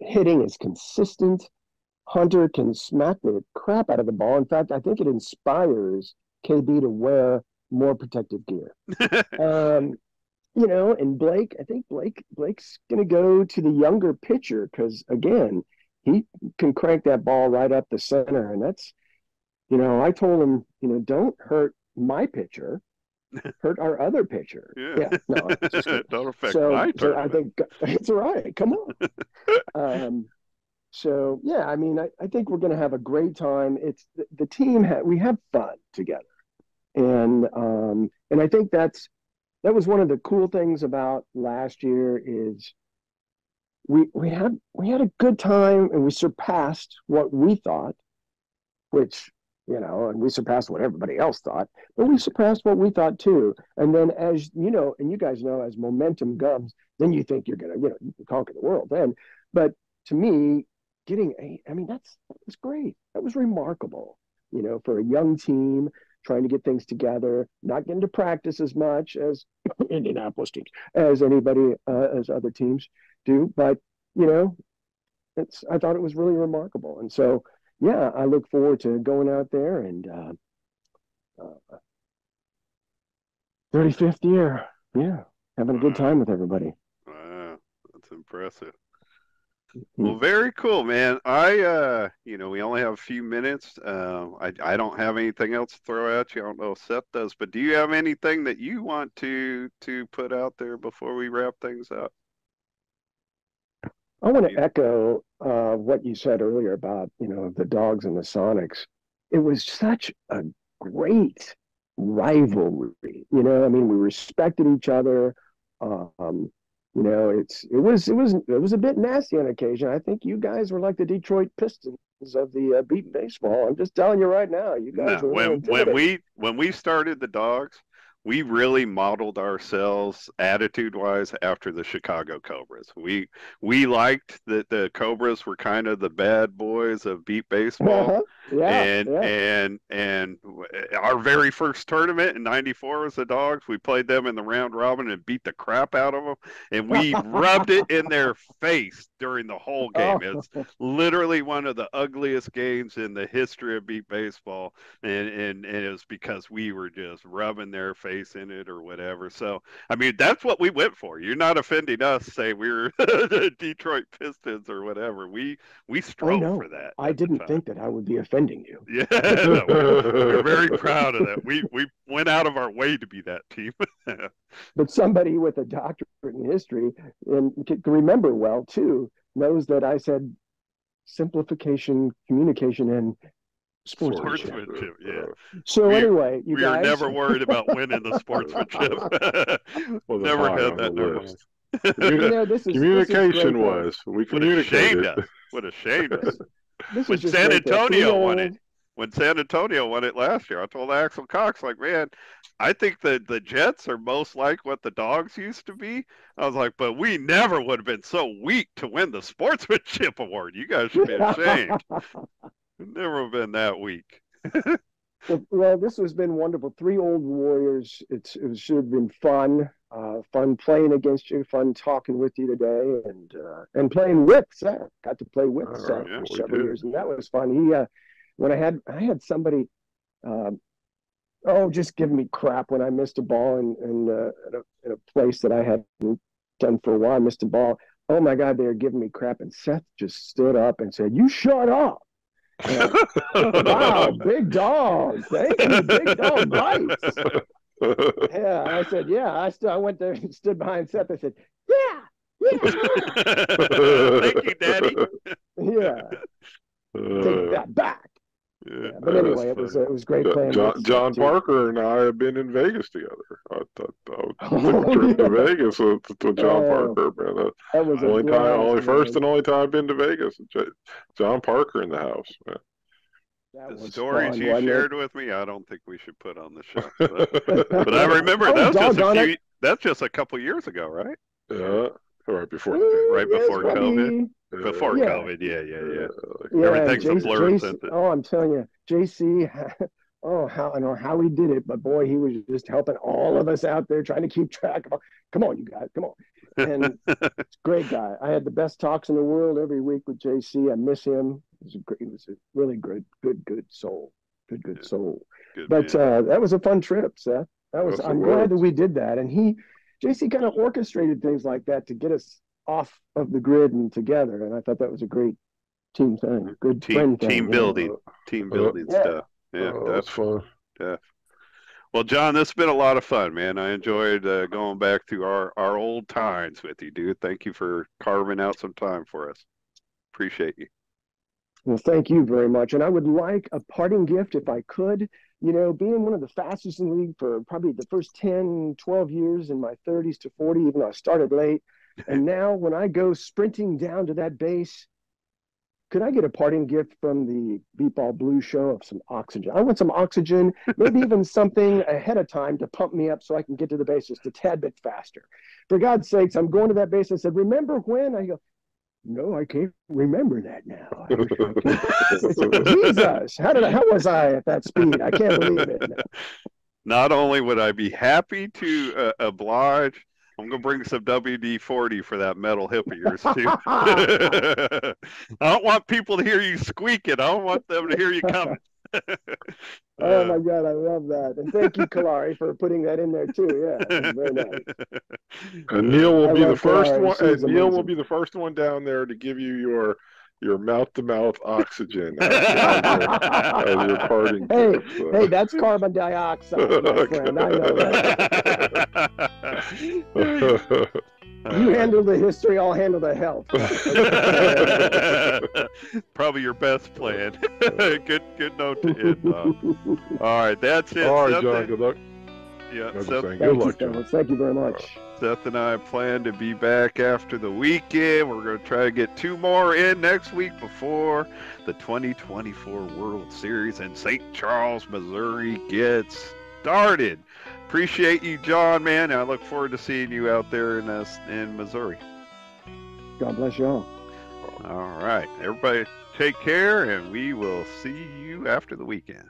hitting is consistent. Hunter can smack the crap out of the ball. In fact, I think it inspires KB to wear more protective gear. And Blake, I think Blake's going to go to the younger pitcher because, again, he can crank that ball right up the center. And that's, I told him, don't hurt my pitcher, hurt our other pitcher. Yeah. No, just don't affect my turn. So I think it's all right. Come on. So, yeah, I think we're going to have a great time. It's the team, we have fun together. And I think that was one of the cool things about last year is we had a good time and we surpassed what we thought, which, and we surpassed what everybody else thought, but we surpassed what we thought too. And then as and you guys know, as momentum comes, then you think you're going to, you can conquer the world then. But to me, getting that was great. That was remarkable, for a young team trying to get things together, not getting to practice as much as Indianapolis teams, as anybody, as other teams do. But, I thought it was really remarkable. And so, yeah, I look forward to going out there and 35th year. Yeah. having a good time with everybody. Wow, that's impressive. Well, Hmm. very cool, man. We only have a few minutes. I don't have anything else to throw at you. I don't know if Seth does, but do you have anything that you want to put out there before we wrap things up? I want to echo what you said earlier about, the Dogs and the Sonics. It was such a great rivalry. I mean, we respected each other. It was a bit nasty on occasion. I think you guys were like the Detroit Pistons of the beat baseball. I'm just telling you right now, you No, guys were a little when intimidating. we started the Dogs, we really modeled ourselves attitude-wise after the Chicago Cobras. We liked that the Cobras were kind of the bad boys of beat baseball. Uh-huh. Yeah, And yeah. and our very first tournament in '94 was the Dogs. We played them in the round robin and beat the crap out of them, and we rubbed it in their face during the whole game. Oh, It's literally one of the ugliest games in the history of beat baseball, and it was because we were just rubbing their face in it or whatever. So I mean, that's what we went for. You're not offending us. Say we were the Detroit Pistons or whatever. We oh strove for no. that I at the didn't time. think that I would be offending you. Yeah, no, we're very proud of that. We went out of our way to be that team. But somebody with a doctorate in history and can remember well too knows that I said simplification, communication, and sportsmanship. Sportsmanship, yeah. So We anyway, you we were guys, never worried about winning the sportsmanship. Wasn't Never high had on that the in our list. this is great Communication though. was. We would have shamed communicated. us. Would have shamed us. This When is just San great though. Three Antonio won it, old, when San Antonio won it last year, I told Axel Cox, like, man, I think that the Jets are most like what the Dogs used to be. I was like, but we never would have been so weak to win the sportsmanship award. You guys should be ashamed. We'd never have been that weak. well, this has been wonderful. Three old warriors. It should have been fun. Fun playing against you, fun talking with you today, and playing with Seth. Got to play with All Seth right, Yeah. for we several did. years, and that was fun. He when I had somebody uh, just giving me crap when I missed a ball in a place that I hadn't done for a while. I missed a ball. Oh my God, they were giving me crap, and Seth just stood up and said, "You shut up." And wow, big dog. Thank you, big dog bites. Yeah, I said, yeah. I went there and stood behind Seth. I said, yeah, Thank you, Daddy. yeah. Take that back. Yeah. Yeah, but anyway, it was great playing with Seth, John too. Parker and I have been in Vegas together. I took Oh, a trip to yeah. Vegas with John Oh, Parker, man. that was a Only time, blast, first man. and only time I've been to Vegas. John Parker in the house, man. That The was stories fun, you wasn't it? shared with me, I don't think we should put on the show. But I remember Oh, that was just doggone it. that's just a couple years ago, right? Yeah, right before Right Yes, before buddy. COVID. Before Yeah. COVID, yeah. Yeah, and Everything's a blur since it. oh, I'm telling you, JC, oh, I don't know how he did it, but boy, he was just helping all of us out there trying to keep track of, come on, you guys, come on. And great guy. I had the best talks in the world every week with JC. I miss him. He was a really good soul. Good soul. Good But man. that was a fun trip, Seth. Yes, it I'm glad that was. we did that. And JC kind of orchestrated things like that to get us off of the grid and together. And I thought that was a great team thing, good friend thing. Team building, team building Yeah. stuff. Yeah, That's fun. def. Well, John, this has been a lot of fun, man. I enjoyed going back through our old times with you, dude. Thank you for carving out some time for us. Appreciate you. Well, thank you very much. And I would like a parting gift if I could. Being one of the fastest in the league for probably the first 10, 12 years in my 30s to 40, even though I started late. And now when I go sprinting down to that base, could I get a parting gift from the Beat Ball Blue show of some oxygen? I want some oxygen, maybe even something ahead of time to pump me up so I can get to the base just a tad bit faster. For God's sakes, I'm going to that base. I said, remember when? I go, no, I can't remember that now. I wish I could. Jesus, how was I at that speed? I can't believe it. Not only would I be happy to oblige, I'm going to bring some WD-40 for that metal hip of yours, too. I don't want people to hear you squeaking. I don't want them to hear you coming. Oh my God, I love that. And thank you, Kalari, for putting that in there too. Yeah, it was very nice. And Neil will I be the love first Kalari. one. She was Neil will amazing. be the first one down there to give you your mouth-to-mouth oxygen as your parting Hey, gift. So. hey, that's carbon dioxide, my friend. I know that. You handle the history, I'll handle the health. Probably your best plan. Good note to end on. All right, that's it. All right, Seth, John, good luck. Yeah, Good Thank luck, you, John. Thank you very much. Seth and I plan to be back after the weekend. We're going to try to get 2 more in next week before the 2024 World Series in St. Charles, Missouri gets started. Appreciate you, John, man. I look forward to seeing you out there in Missouri. God bless you all. All right. Everybody take care, and we will see you after the weekend.